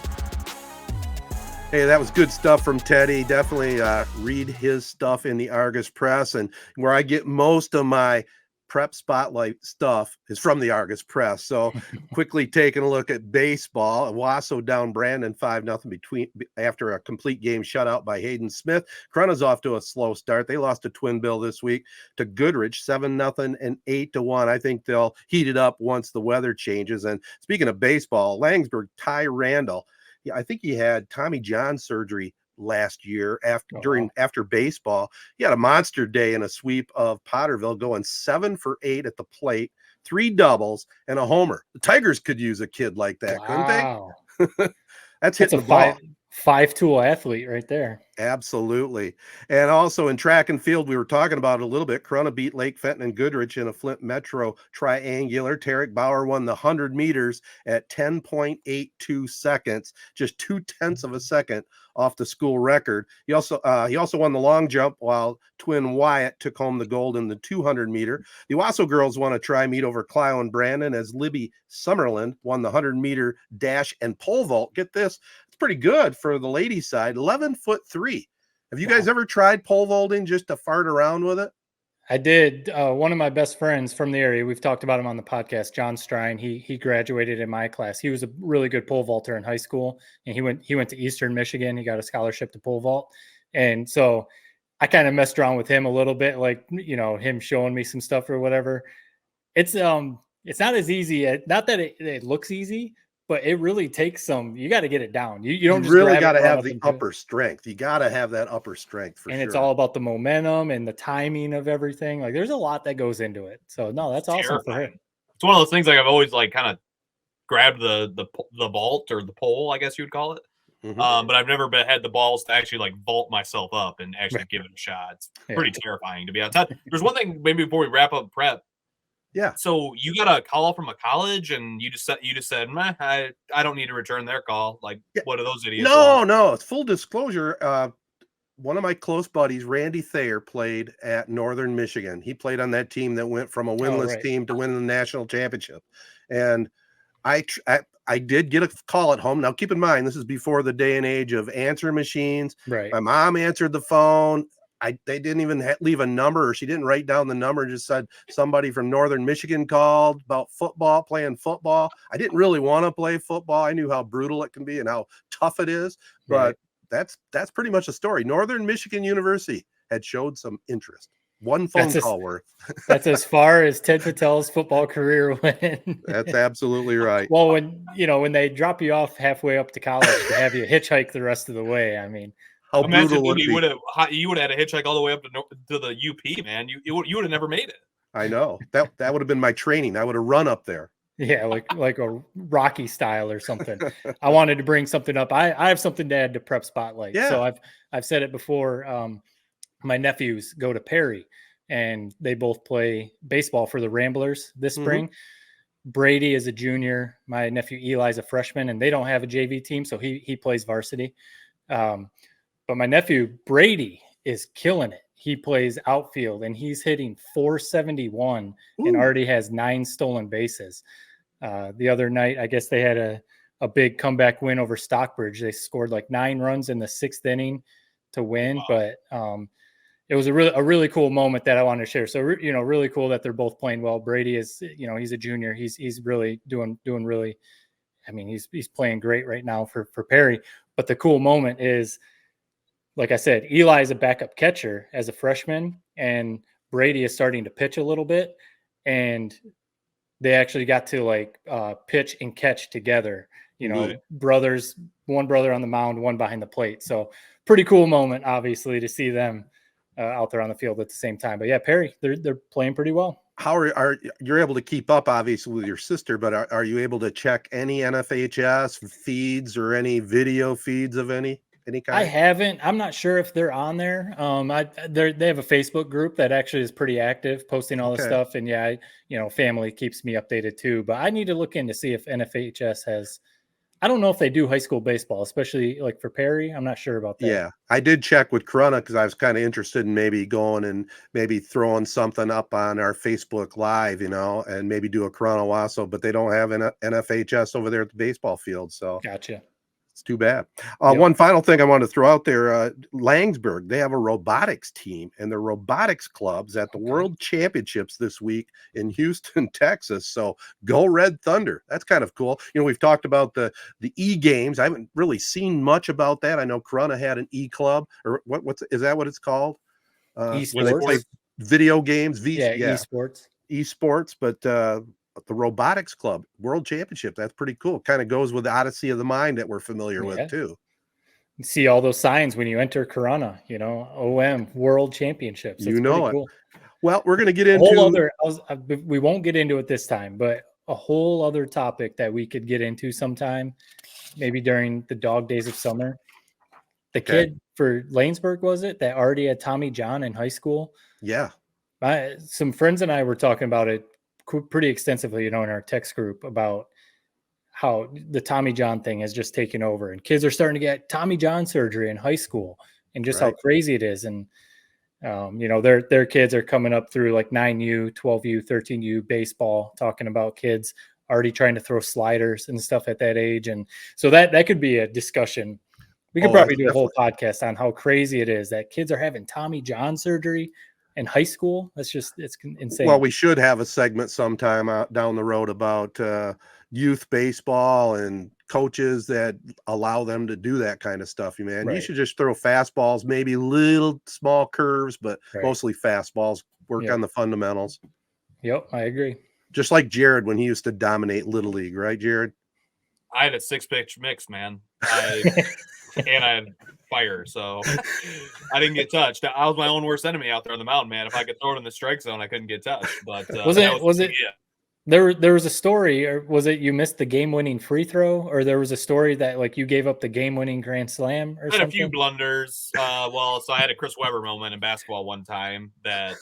Hey, that was good stuff from Teddy. Definitely read his stuff in the Argus Press. And where I get most of my Prep Spotlight stuff is from the Argus Press. So quickly taking a look at baseball. Owasso down Brandon 5-0 after a complete game shutout by Hayden Smith. Corona's off to a slow start. They lost to Twin Bill this week to Goodrich 7-0 and 8-1. I think they'll heat it up once the weather changes. And speaking of baseball, Langsburg, Ty Randall, I think he had Tommy John surgery last year after baseball. He had a monster day in a sweep of Potterville, going 7 for 8 at the plate, 3 doubles and a homer. The Tigers could use a kid like that, couldn't they? That's hitting the ball. 5-tool athlete right there. Absolutely. And also in track and field, we were talking about it a little bit. Corona beat Lake Fenton and Goodrich in a Flint Metro triangular. Tarek Bauer won the 100 meters at 10.82 seconds, just 0.2 of a second off the school record. He also won the long jump, while twin Wyatt took home the gold in the 200 meter. The Owasso girls won a tri-meet over Clio and Brandon, as Libby Summerland won the 100 meter dash and pole vault. Get this, it's pretty good for the ladies side, 11'3" Have you guys ever tried pole vaulting just to fart around with it? I did. One of my best friends from the area, we've talked about him on the podcast, John Strine. He graduated in my class. He was a really good pole vaulter in high school, and he went to Eastern Michigan. He got a scholarship to pole vault, and so I kind of messed around with him a little bit, like, you know, him showing me some stuff or whatever. It's not as easy. Not that it looks easy, but it really takes some. You got to get it down. You don't just really got to have the upper strength. You got to have that upper strength for sure. And it's all about the momentum and the timing of everything. Like, there's a lot that goes into it. So no, that's awesome for him. It's one of those things, like, I've always like kind of grabbed the vault or the pole, I guess you would call it. But I've never had the balls to actually like vault myself up and actually give it a shot. It's pretty terrifying, to be honest. There's one thing maybe before we wrap up prep. Yeah. So you got a call from a college, and you just said, "Meh, I don't need to return their call." Like, what are those idiots? No. It's full disclosure. One of my close buddies, Randy Thayer, played at Northern Michigan. He played on that team that went from a winless team to win the national championship. And I did get a call at home. Now, keep in mind, this is before the day and age of answer machines. Right. My mom answered the phone. They didn't even leave a number, or she didn't write down the number, just said somebody from Northern Michigan called about playing football. I didn't really want to play football. I knew how brutal it can be and how tough it is, but that's pretty much the story. Northern Michigan University had showed some interest. One phone call worth. That's as far as Ted Patel's football career went. That's absolutely right. Well, when they drop you off halfway up to college to have you hitchhike the rest of the way, I mean, how brutal would you would have had a hitchhike all the way up to the UP, man. You would have never made it. I know. That would have been my training. I would have run up there. Yeah, like a Rocky style or something. I wanted to bring something up. I have something to add to Prep Spotlight. Yeah. So I've said it before. My nephews go to Perry, and they both play baseball for the Ramblers this spring. Brady is a junior. My nephew Eli's a freshman, and they don't have a JV team, so he plays varsity. But my nephew Brady is killing it. He plays outfield, and he's hitting 471 and already has 9 stolen bases. The other night, I guess they had a big comeback win over Stockbridge. They scored like 9 runs in the 6th inning to win. Wow. But it was a really cool moment that I wanted to share. So, really cool that they're both playing well. Brady is, he's a junior. He's really doing really, I mean, he's playing great right now for Perry. But the cool moment is, like I said, Eli is a backup catcher as a freshman, and Brady is starting to pitch a little bit, and they actually got to pitch and catch together. Brothers, one brother on the mound, one behind the plate. So pretty cool moment, obviously, to see them out there on the field at the same time. But yeah, Perry, they're playing pretty well. How are you're able to keep up, obviously, with your sister, but are you able to check any NFHS feeds or any video feeds of any kind? I haven't. I'm not sure if they're on there. They have a Facebook group that actually is pretty active, posting all this stuff. And yeah, family keeps me updated too. But I need to look in to see if NFHS has. I don't know if they do high school baseball, especially like for Perry. I'm not sure about that. Yeah, I did check with Corona because I was kind of interested in maybe going and maybe throwing something up on our Facebook Live, and maybe do a Corona Wasso, but they don't have an NFHS over there at the baseball field. So gotcha. It's too bad. One final thing I want to throw out there, Langsburg, they have a robotics team, and the robotics club's at the World Championships this week in Houston, Texas. So go Red Thunder. That's kind of cool. We've talked about the e-games. I haven't really seen much about that. I know Corona had an e-club, or is that what it's called? Esports. They play video games. Esports, but the robotics club World Championship, that's pretty cool. Kind of goes with the Odyssey of the Mind that we're familiar with too. You see all those signs when you enter Corona, OM World Championships. It's cool. Well, we're going to get into we won't get into it this time, but a whole other topic that we could get into sometime, maybe during the dog days of summer. The kid for Lanesburg, was it, that already had Tommy John in high school? Yeah. Some friends and I were talking about it pretty extensively, in our text group, about how the Tommy John thing has just taken over, and kids are starting to get Tommy John surgery in high school, and just how crazy it is. And their kids are coming up through like 9U, 12U, 13U baseball, talking about kids already trying to throw sliders and stuff at that age. And so that could be a discussion We could Oh, probably that's do a whole podcast on how crazy it is that kids are having Tommy John surgery in high school. It's insane. Well, we should have a segment sometime out down the road about youth baseball and coaches that allow them to do that kind of stuff. You man, you Right. should just throw fastballs, maybe little small curves, but Right. mostly fastballs. Work Yep. on the fundamentals. Yep, I agree. Just like Jared when he used to dominate Little League, right, Jared? I had a 6-pitch mix, man. And I had fire, so I didn't get touched. I was my own worst enemy out there on the mountain, man. If I could throw it in the strike zone, I couldn't get touched. But Was it yeah. There was a story, or was it you missed the game-winning free throw, or there was a story that like you gave up the game-winning grand slam or I had something? a few blunders. So I had a Chris Webber moment in basketball one time that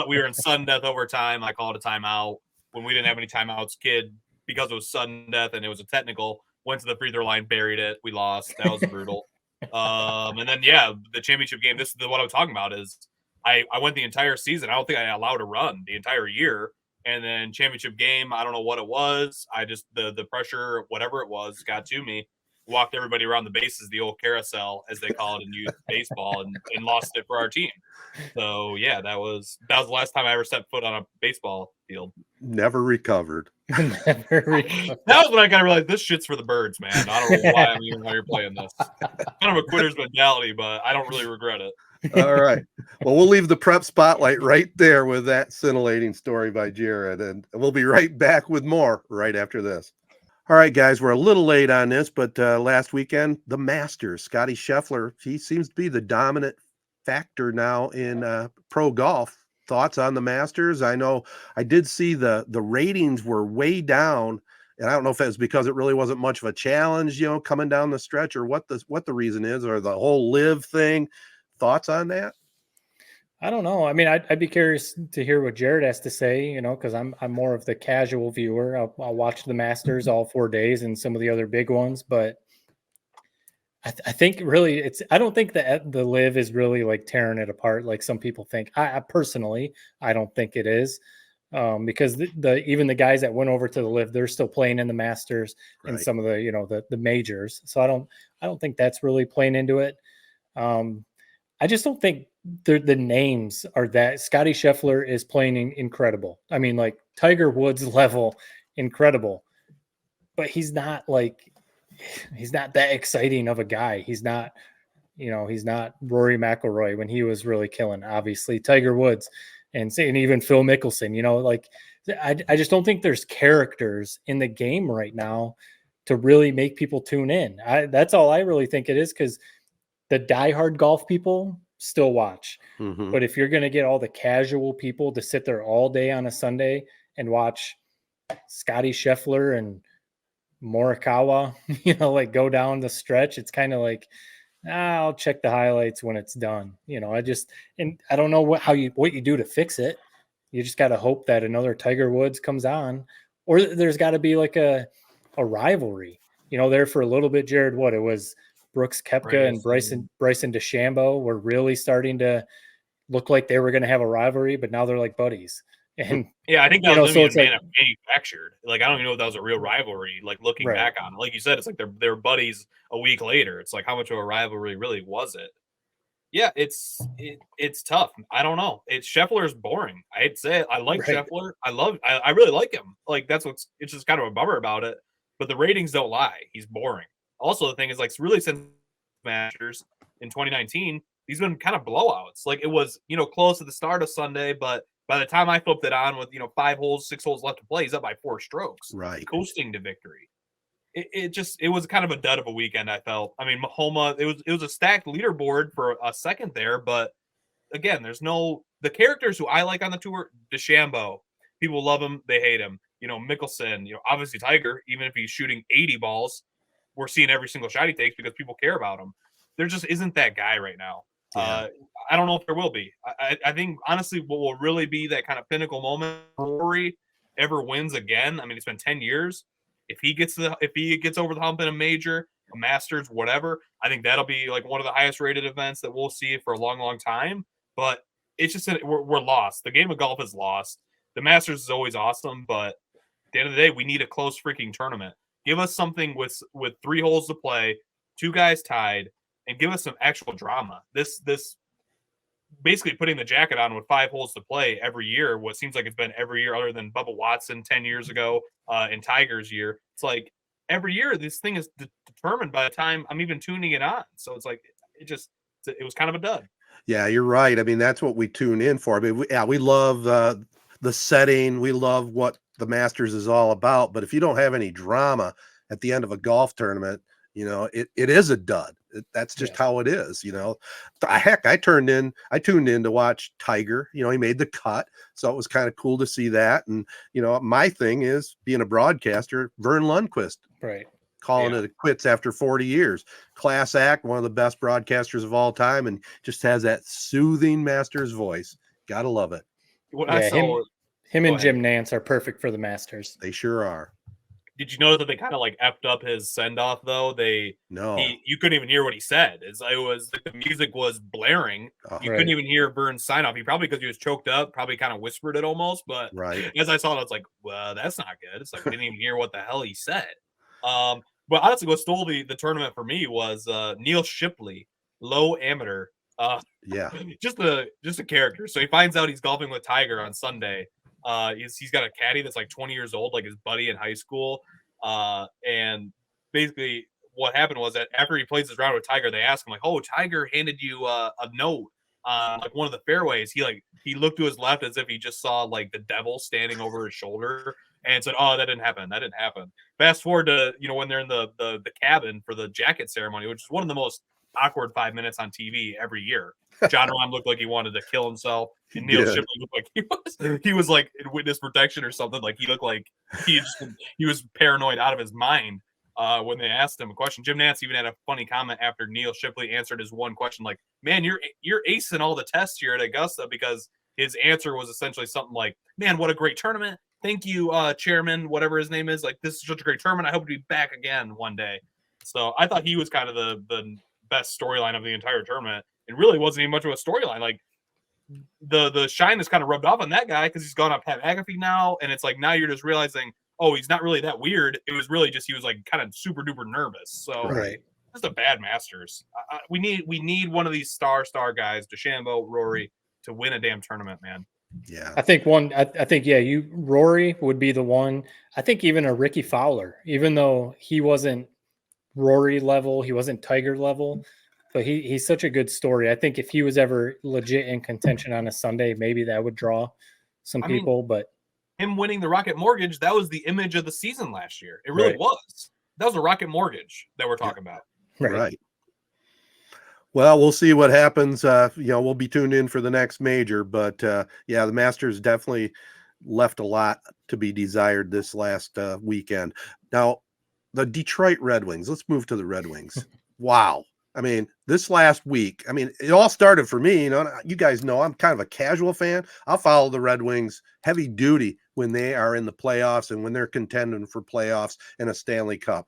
we were in sudden death overtime. I called a timeout when we didn't have any timeouts. Kid, because it was sudden death and it was a technical, went to the free throw line, buried it. We lost. That was brutal. And then the championship game. This is what I'm talking about. Is I went the entire season. I don't think I allowed to run the entire year. And then championship game, I don't know what it was. I just the pressure, whatever it was, got to me. Walked everybody around the bases, the old carousel, as they call it in youth baseball, and lost it for our team. So yeah, that was the last time I ever set foot on a baseball field. Never recovered. Never recovered. That was when I kind of realized this shit's for the birds, man. I don't know why I'm even out here playing this. Kind of a quitter's mentality, but I don't really regret it. All right. Well, we'll leave the prep spotlight right there with that scintillating story by Jared, and we'll be right back with more right after this. All right, guys, we're a little late on this, but last weekend, the Masters, Scotty Scheffler, he seems to be the dominant factor now in pro golf. Thoughts on the Masters? I know I did see the ratings were way down, and I don't know if it's because it really wasn't much of a challenge, coming down the stretch, or what the reason is, or the whole live thing. Thoughts on that? I don't know. I mean, I'd be curious to hear what Jared has to say, because I'm more of the casual viewer. I'll watch the Masters all 4 days and some of the other big ones, but I think really I don't think that the live is really like tearing it apart like some people think. I personally, I don't think it is, because even the guys that went over to the live, they're still playing in the Masters and some of the the majors. So I don't think that's really playing into it. I just don't think the names are that. Scotty Scheffler is playing incredible. I mean, like Tiger Woods level incredible, but he's not that exciting of a guy. He's not Rory McIlroy when he was really killing, obviously Tiger Woods and even Phil Mickelson, I just don't think there's characters in the game right now to really make people tune in. That's all I really think it is, because the diehard golf people still watch. Mm-hmm. But if you're going to get all the casual people to sit there all day on a Sunday and watch Scotty Scheffler and Morikawa, go down the stretch, it's kind of like, I'll check the highlights when it's done. And I don't know what you do to fix it. You just got to hope that another Tiger Woods comes on, or there's got to be like a rivalry, there for a little bit. Jared, what it was, Brooks Koepka and Bryson DeChambeau were really starting to look like they were going to have a rivalry, but now they're like buddies. And yeah, I think that was manufactured. Like, I don't even know if that was a real rivalry. Like, looking back on it, like you said, it's like they're buddies a week later. It's like, how much of a rivalry really was it? Yeah, it's tough. I don't know. Scheffler's boring. I'd say I like Scheffler. I really like him. Like, it's just kind of a bummer about it. But the ratings don't lie. He's boring. Also, the thing is, like, really since Masters in 2019, these been kind of blowouts. Like, it was, close at the start of Sunday, but by the time I flipped it on with, 5 holes, 6 holes left to play, he's up by 4 strokes. Right. Coasting to victory. It was kind of a dud of a weekend, I felt. I mean, Mahoma, it was a stacked leaderboard for a second there, but again, the characters who I like on the tour, DeChambeau, people love him, they hate him. Mickelson, obviously Tiger, even if he's shooting 80 balls, we're seeing every single shot he takes because people care about him. There just isn't that guy right now. Yeah. I don't know if there will be. I think, honestly, what will really be that kind of pinnacle moment, Rory ever wins again. I mean, it's been 10 years. If he gets over the hump in a major, a Masters, whatever, I think that'll be like one of the highest rated events that we'll see for a long, long time. But it's just we're lost. The game of golf is lost. The Masters is always awesome, but at the end of the day, we need a close freaking tournament. Give us something with 3 holes to play, 2 guys tied, and give us some actual drama. This basically putting the jacket on with 5 holes to play every year, what seems like it's been every year other than Bubba Watson 10 years ago in Tiger's year. It's like every year this thing is determined by the time I'm even tuning it on. So it's like it was kind of a dud. Yeah, you're right. I mean, that's what we tune in for. I mean, we love the setting. We love what the Masters is all about. But if you don't have any drama at the end of a golf tournament, it is a dud. That's just how it is. Heck, I tuned in to watch Tiger. He made the cut, so it was kind of cool to see that. And my thing is being a broadcaster. Vern Lundquist, right, calling it quits after 40 years. Class act, one of the best broadcasters of all time, and just has that soothing Masters voice. Gotta love it. Him and Jim Nantz are perfect for the Masters. They sure are. Did you notice that they kind of like effed up his send off though? You couldn't even hear what he said. It was like the music was blaring. You couldn't even hear Vern's sign off. He probably, because he was choked up, probably kind of whispered it almost. But as I saw it, I was like, well, that's not good. It's like we didn't even hear what the hell he said. But honestly, what stole the tournament for me was Neil Shipley, low amateur. Just a character. So he finds out he's golfing with Tiger on Sunday. He's got a caddy that's like 20 years old, like his buddy in high school. And basically what happened was that after he plays his round with Tiger, they ask him like, "Oh, Tiger handed you a note on like one of the fairways." He looked to his left as if he just saw like the devil standing over his shoulder and said, "Oh, that didn't happen." Fast forward to, when they're in the cabin for the jacket ceremony, which is one of the most awkward 5 minutes on TV every year. John Rahm looked like he wanted to kill himself, and Neil Shipley looked like he was like in witness protection or something. Like he looked like he was paranoid out of his mind when they asked him a question. Jim Nantz even had a funny comment after Neil Shipley answered his one question, like, "Man, you're acing all the tests here at Augusta," because his answer was essentially something like, "Man, what a great tournament. Thank you, chairman, whatever his name is. Like, this is such a great tournament. I hope to be back again one day." So I thought he was kind of the best storyline of the entire tournament. It really wasn't even much of a storyline. Like the shine is kind of rubbed off on that guy because he's gone up Pat McAfee now, and it's like now you're just realizing, oh, he's not really that weird. It was really just he was like kind of super duper nervous. So just a bad Masters. We need one of these star guys, DeChambeau, Rory, to win a damn tournament, man. Yeah, I think Rory would be the one. I think even a Ricky Fowler, even though he wasn't Rory level, he wasn't Tiger level, but he's such a good story. I think if he was ever legit in contention on a Sunday, maybe that would draw some people. But him winning the Rocket Mortgage, that was the image of the season last year. It really was. That was a Rocket Mortgage that we're talking about. Right. Well, we'll see what happens. We'll be tuned in for the next major, but the Masters definitely left a lot to be desired this last weekend. Now, the Detroit Red Wings. Let's move to the Red Wings. Wow. I mean, this last week, it all started for me. You guys know I'm kind of a casual fan. I'll follow the Red Wings heavy duty when they are in the playoffs and when they're contending for playoffs and a Stanley Cup.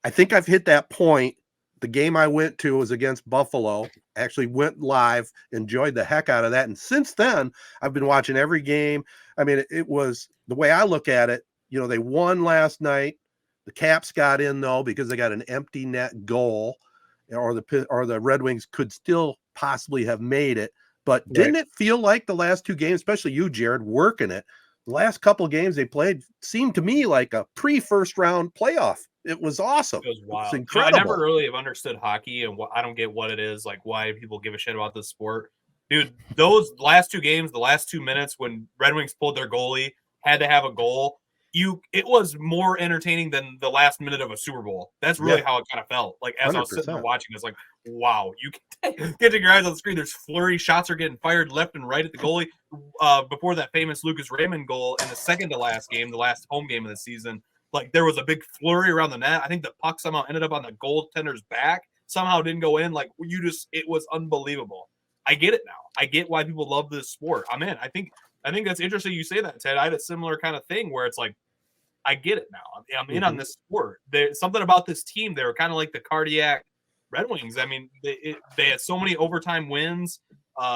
I think I've hit that point. The game I went to was against Buffalo. Actually went live, enjoyed the heck out of that. And since then, I've been watching every game. It was the way I look at it. They won last night. The Caps got in though because they got an empty net goal, or the Red Wings could still possibly have made it. But didn't it feel like the last two games, especially you, Jared, working it? The last couple of games they played seemed to me like a pre-first round playoff. It was awesome. It was wild. It's incredible. I never really have understood hockey, and I don't get what it is, like why people give a shit about this sport. Dude, those last two games, the last 2 minutes when Red Wings pulled their goalie, had to have a goal, it was more entertaining than the last minute of a Super Bowl. That's really how it kind of felt. Like as 100%. I was sitting there watching, it's like, wow, you can get your eyes on the screen. There's flurry, shots are getting fired left and right at the goalie. Before that famous Lucas Raymond goal in the second to last game, the last home game of the season, like there was a big flurry around the net. I think the puck somehow ended up on the goaltender's back. Somehow didn't go in. Like it was unbelievable. I get it now. I get why people love this sport. I'm in. I think that's interesting you say that, Ted. I had a similar kind of thing where it's like, I get it now. I'm in on this sport. There's something about this team. They were kind of like the cardiac Red Wings. They had so many overtime wins.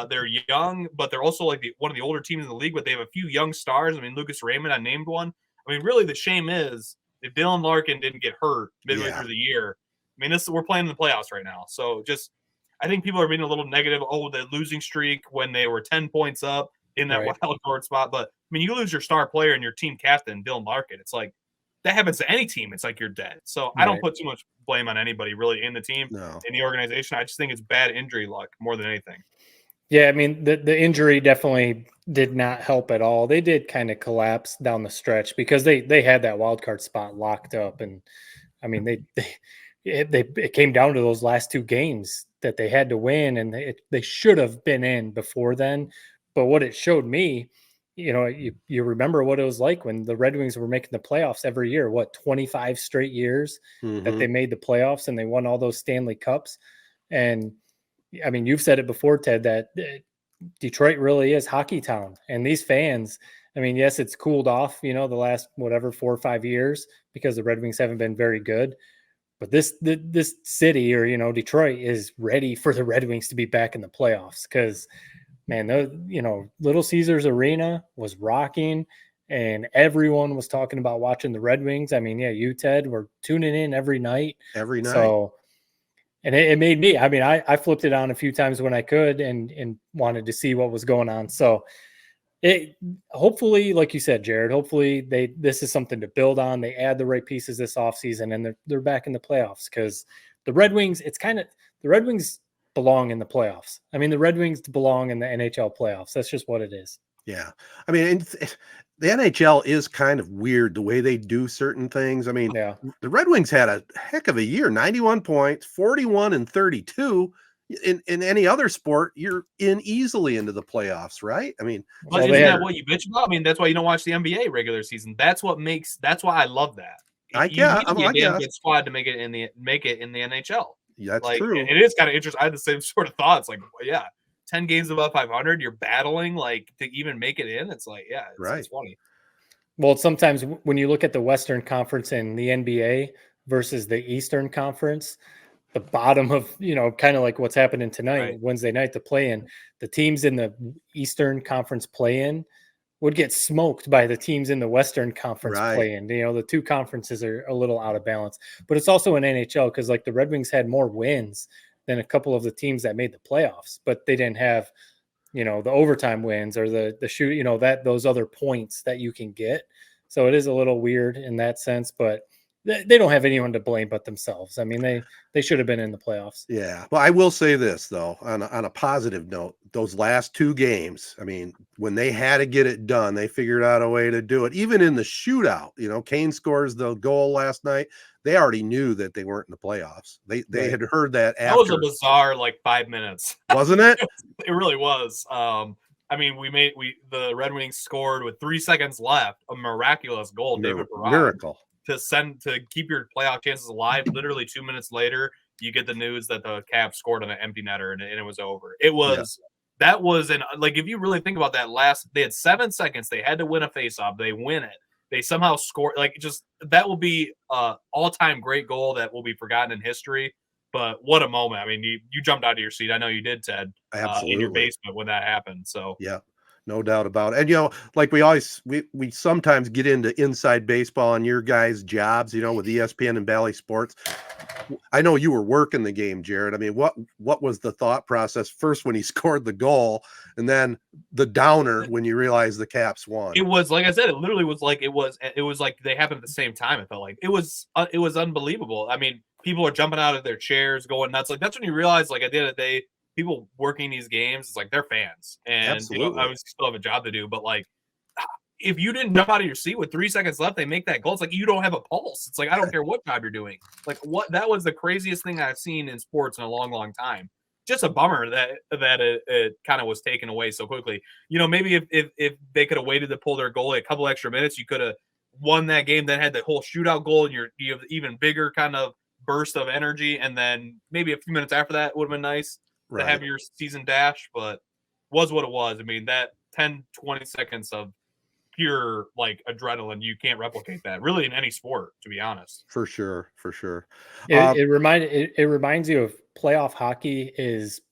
They're young, but they're also like one of the older teams in the league, but they have a few young stars. Lucas Raymond, I named one. Really the shame is if Dylan Larkin didn't get hurt midway through the year, mean, we're playing in the playoffs right now. So just, I think people are being a little negative. Oh, the losing streak when they were 10 points up in that wild card spot. But I mean, you lose your star player and your team captain, Dylan Larkin. It's like, that happens to any team. It's like you're dead. So I don't put too much blame on anybody really in the team, in the organization. I just think it's bad injury luck more than anything. Yeah, I mean, the injury definitely did not help at all. They did kind of collapse down the stretch because they had that wild card spot locked up, and I mean it came down to those last 2 games that they had to win, and they should have been in before then. But what it showed me, you remember what it was like when the Red Wings were making the playoffs every year. What, 25 straight years that they made the playoffs and they won all those Stanley Cups. And I mean, you've said it before, Ted, that Detroit really is hockey town. And these fans, I mean, yes, it's cooled off, the last 4 or 5 years because the Red Wings haven't been very good. But this city, or, Detroit is ready for the Red Wings to be back in the playoffs because, man, Little Caesars Arena was rocking and everyone was talking about watching the Red Wings. I mean, yeah, you, Ted, were tuning in every night. So, and it made me, I mean, I flipped it on a few times when I could and wanted to see what was going on. So hopefully, like you said, Jared, hopefully this is something to build on. They add the right pieces this offseason and they're back in the playoffs because the Red Wings, the Red Wings belong in the playoffs. I mean, the Red Wings belong in the NHL playoffs. That's just what it is. Yeah. I mean, the NHL is kind of weird the way they do certain things. I mean, the Red Wings had a heck of a year, 91 points, 41 and 32. In any other sport, you're in easily into the playoffs, right? I mean, but isn't that what you bitch about? I mean, that's why you don't watch the NBA regular season. That's why I love that. You need to be a damn good squad to make it in the NHL. Yeah, that's true. It is kind of interesting. I had the same sort of thoughts. Like, 10 games above 500, you're battling to even make it in. It's like, it's funny. Well, sometimes when you look at the Western Conference in the NBA versus the Eastern Conference, the bottom of, kind of like what's happening tonight, Wednesday night, the play-in, the teams in the Eastern Conference play-in would get smoked by the teams in the Western Conference play-in. The 2 conferences are a little out of balance, but it's also an NHL because the Red Wings had more wins than a couple of the teams that made the playoffs, but they didn't have, the overtime wins or the shoot, those other points that you can get. So it is a little weird in that sense, but they don't have anyone to blame but themselves. I mean, they should have been in the playoffs. Yeah. Well, I will say this, though, on a positive note, those last 2 games, I mean, when they had to get it done, they figured out a way to do it. Even in the shootout, Kane scores the goal last night. They already knew that they weren't in the playoffs. They had heard that after. That was a bizarre 5 minutes. Wasn't it? It really was. I mean, the Red Wings scored with 3 seconds left, a miraculous goal. Miracle. To keep your playoff chances alive. Literally 2 minutes later, you get the news that the Caps scored on an empty netter and it was over. That was if you really think about that they had 7 seconds. They had to win a faceoff. They win it. They somehow score. That will be all-time great goal that will be forgotten in history. But what a moment. I mean, you jumped out of your seat. I know you did, Ted. Absolutely. In your basement when that happened. So yeah. No doubt about it. And, we sometimes get into inside baseball on your guys' jobs, with ESPN and Bally Sports. I know you were working the game, Jared. I mean, what was the thought process first when he scored the goal and then the downer when you realized the Caps won? It was, like I said, it literally was it was like they happened at the same time. It felt like it was unbelievable. I mean, people are jumping out of their chairs going nuts. That's when you realize, at the end of the day, people working these games, it's like they're fans, and I still have a job to do. But if you didn't jump out of your seat with 3 seconds left, they make that goal. It's like you don't have a pulse. It's like I don't care what job you're doing. That was the craziest thing I've seen in sports in a long, long time. Just a bummer that it kind of was taken away so quickly. Maybe if they could have waited to pull their goalie a couple extra minutes, you could have won that game. Then had the whole shootout goal, and you have even bigger kind of burst of energy, and then maybe a few minutes after that would have been nice. To have your season dash, but was what it was. I mean, that 10, 20 seconds of pure adrenaline, you can't replicate that really in any sport, to be honest. For sure. It reminds you of playoff hockey is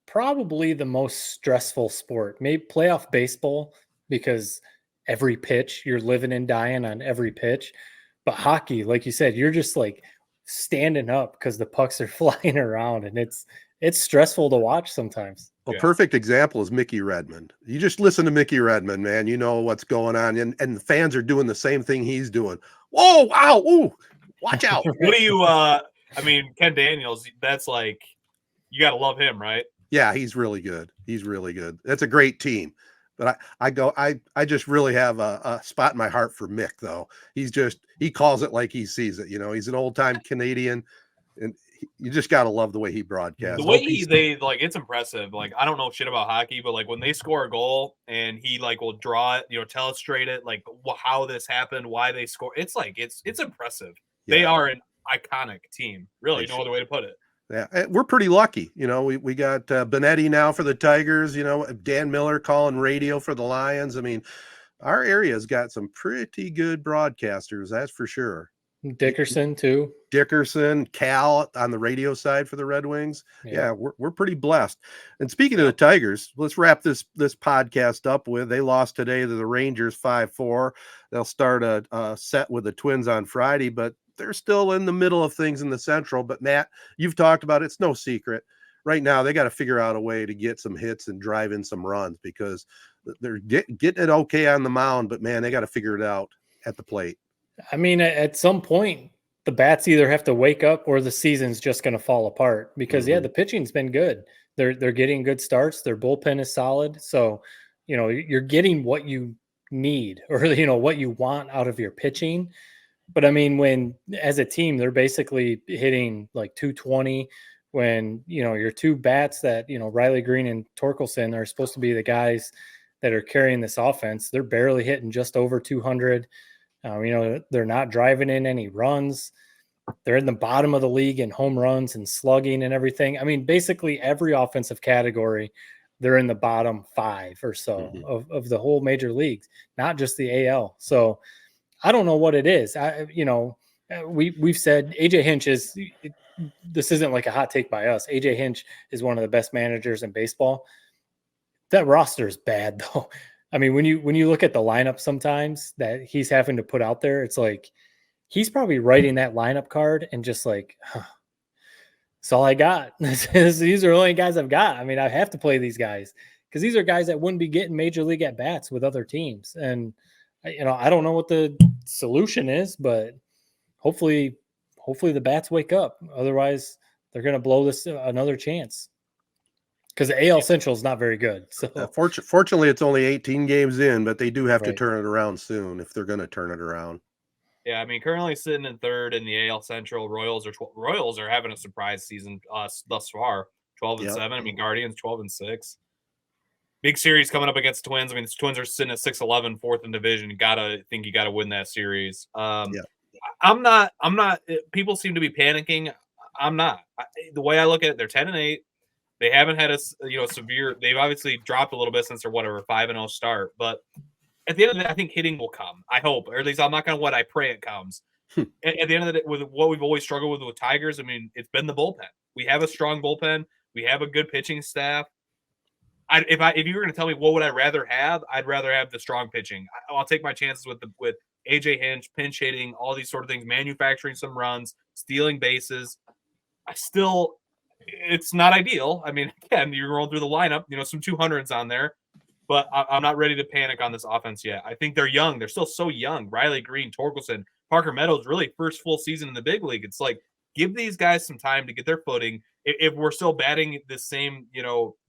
probably the most stressful sport. Maybe playoff baseball, because every pitch you're living and dying on every pitch. But hockey, like you said, you're just standing up because the pucks are flying around, and it's stressful to watch sometimes. A perfect example is Mickey Redmond. You just listen to Mickey Redmond, man. You know what's going on, and the fans are doing the same thing he's doing. Whoa, wow, ooh, watch out! What do you? Ken Daniels. That's like, you got to love him, right? Yeah, he's really good. He's really good. That's a great team. But I just really have a spot in my heart for Mick, though. He calls it like he sees it. You know, he's an old time Canadian, and you just got to love the way he broadcasts. The way it's impressive. Like, I don't know shit about hockey, but like when they score a goal and he like will draw it, illustrate it, like how this happened, why they score. It's like, it's impressive. Yeah. They are an iconic team. Really, no other way to put it. Yeah, we're pretty lucky. You know, we got Benetti now for the Tigers, Dan Miller calling radio for the Lions. I mean, our area's got some pretty good broadcasters, that's for sure. Dickerson too. Cal on the radio side for the Red Wings. Yeah, we're pretty blessed. And speaking of the Tigers, let's wrap this podcast up with, they lost today to the Rangers 5-4. They'll start a set with the Twins on Friday, but they're still in the middle of things in the Central. But Matt, you've talked about it. It's no secret. Right now, they got to figure out a way to get some hits and drive in some runs, because they're getting it okay on the mound, but man, they got to figure it out at the plate. I mean, at some point, the bats either have to wake up or the season's just going to fall apart, because the pitching's been good. They're getting good starts. Their bullpen is solid. So, you're getting what you need, or, what you want out of your pitching. But I mean, when as a team, they're basically hitting like 220, when, your two bats that, Riley Green and Torkelson are supposed to be the guys that are carrying this offense, they're barely hitting just over 200. They're not driving in any runs. They're in the bottom of the league in home runs and slugging and everything. I mean, basically every offensive category, they're in the bottom 5 or so of the whole major leagues, not just the AL. So I don't know what it is. We've said AJ Hinch this isn't like a hot take by us. AJ Hinch is one of the best managers in baseball. That roster is bad though. I mean, when you look at the lineup sometimes that he's having to put out there, it's like he's probably writing that lineup card and just like, that's all I got. These are the only guys I've got. I mean, I have to play these guys because these are guys that wouldn't be getting major league at bats with other teams. And I don't know what the solution is, but hopefully the bats wake up. Otherwise, they're going to blow this another chance. Because the AL Central is not very good. So fortunately, it's only 18 games in, but they do have to turn it around soon if they're going to turn it around. Yeah, I mean, currently sitting in third in the AL Central, Royals are having a surprise season thus far, 12-7. I mean, Guardians 12-6. Big series coming up against Twins. I mean, the Twins are sitting at 6-11, fourth in division. You gotta win that series. I'm not. People seem to be panicking. I'm not. The way I look at it, they're 10-8. They haven't had a severe. They've obviously dropped a little bit since their 5-0 start. But at the end of the day, I think hitting will come. I hope, or at least I'm not going to. I pray it comes. At the end of the day, with what we've always struggled with Tigers, I mean, it's been the bullpen. We have a strong bullpen. We have a good pitching staff. If you were going to tell me what would I rather have, I'd rather have the strong pitching. I'll take my chances with AJ Hinch, pinch hitting, all these sort of things, manufacturing some runs, stealing bases. It's not ideal. I mean, again, you're rolling through the lineup, some 200s on there, but I'm not ready to panic on this offense yet. I think they're young. They're still so young. Riley Green, Torkelson, Parker Meadows, really first full season in the big league. It's like, give these guys some time to get their footing. If we're still batting the same,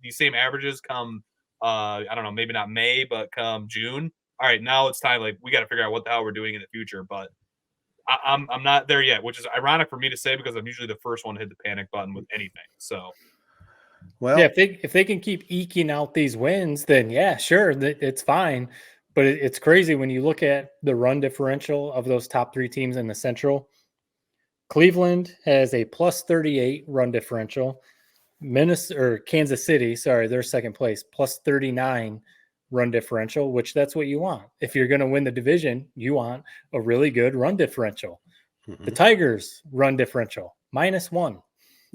these same averages come, I don't know, maybe not May, but come June. All right, now it's time. Like, we got to figure out what the hell we're doing in the future. But I'm not there yet, which is ironic for me to say because I'm usually the first one to hit the panic button with anything. So, well, yeah, if they can keep eking out these wins, then yeah, sure, it's fine. But it's crazy when you look at the run differential of those top 3 teams in the Central. Cleveland has a +38 run differential. Kansas City, they're second place, +39 run differential, which that's what you want. If you're going to win the division, you want a really good run differential. The Tigers run differential -1.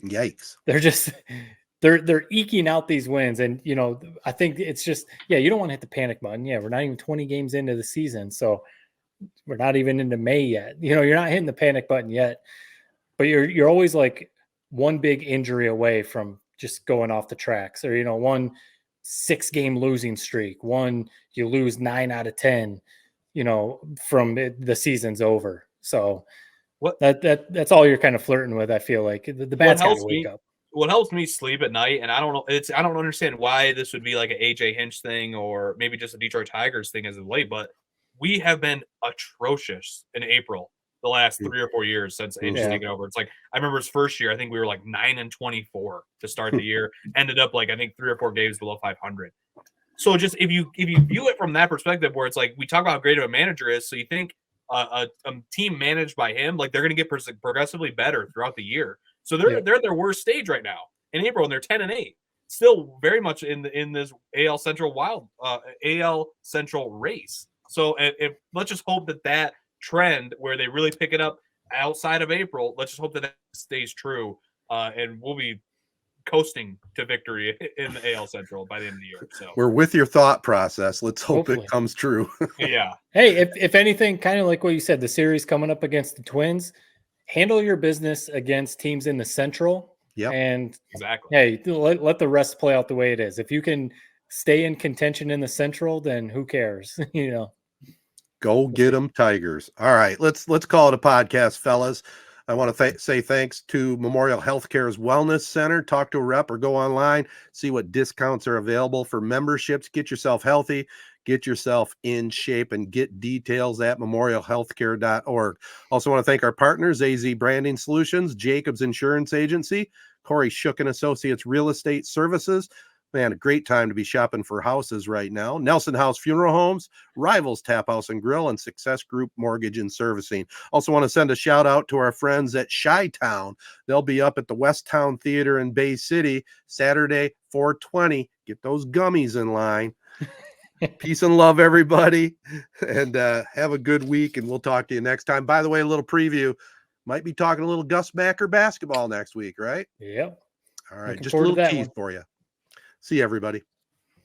Yikes. They're just they're eking out these wins. And, I think it's just, you don't want to hit the panic button. Yeah, we're not even 20 games into the season. So we're not even into May yet. You're not hitting the panic button yet. but you're always like one big injury away from just going off the tracks, or one 6-game losing streak, one you lose 9 out of 10, from the season's over. So What that's all you're kind of flirting with. I feel like the bats got to wake up. What helps me sleep at night, and I don't know, I don't understand why this would be like an AJ Hinch thing or maybe just a Detroit Tigers thing as of late, but we have been atrocious in April the last 3 or 4 years since Hinch has taken over. It's like, I remember his first year, I think we were like 9-24 to start the year, ended up like, I think 3 or 4 games below 500. So just if you view it from that perspective, where it's like, we talk about how great of a manager is, so you think a team managed by him, like they're going to get progressively better throughout the year. So they're at their worst stage right now in April, and they're 10-8, still very much in this AL Central race. So if let's just hope that trend where they really pick it up outside of April, let's just hope that stays true, and we'll be coasting to victory in the AL Central by the end of the year. So we're with your thought process. Let's hope Hopefully. it comes true. Yeah. Hey, if anything, kind of like what you said, the series coming up against the Twins, handle your business against teams in the Central. Yeah. And exactly. Hey, let the rest play out the way it is. If you can stay in contention in the Central, then who cares? Go get them, Tigers. All right, let's call it a podcast, fellas. I want to say thanks to Memorial Healthcare's Wellness Center. Talk to a rep or go online, see what discounts are available for memberships. Get yourself healthy, get yourself in shape, and get details at memorialhealthcare.org. Also want to thank our partners, AZee Branding Solutions, Jacobs Insurance Agency, Kori Shook and Associates Real Estate Services. Man, a great time to be shopping for houses right now. Nelson House Funeral Homes, Rivals Taphouse and Grille, and Success Group Mortgage and Servicing. Also want to send a shout out to our friends at Chi-Town. They'll be up at the West Town Theater in Bay City Saturday, 4/20. Get those gummies in line. Peace and love, everybody, and have a good week, and we'll talk to you next time. By the way, a little preview. Might be talking a little Gus Macker basketball next week, right? Yep. All right, Looking just a little forward to that tease one. for you. See you, everybody.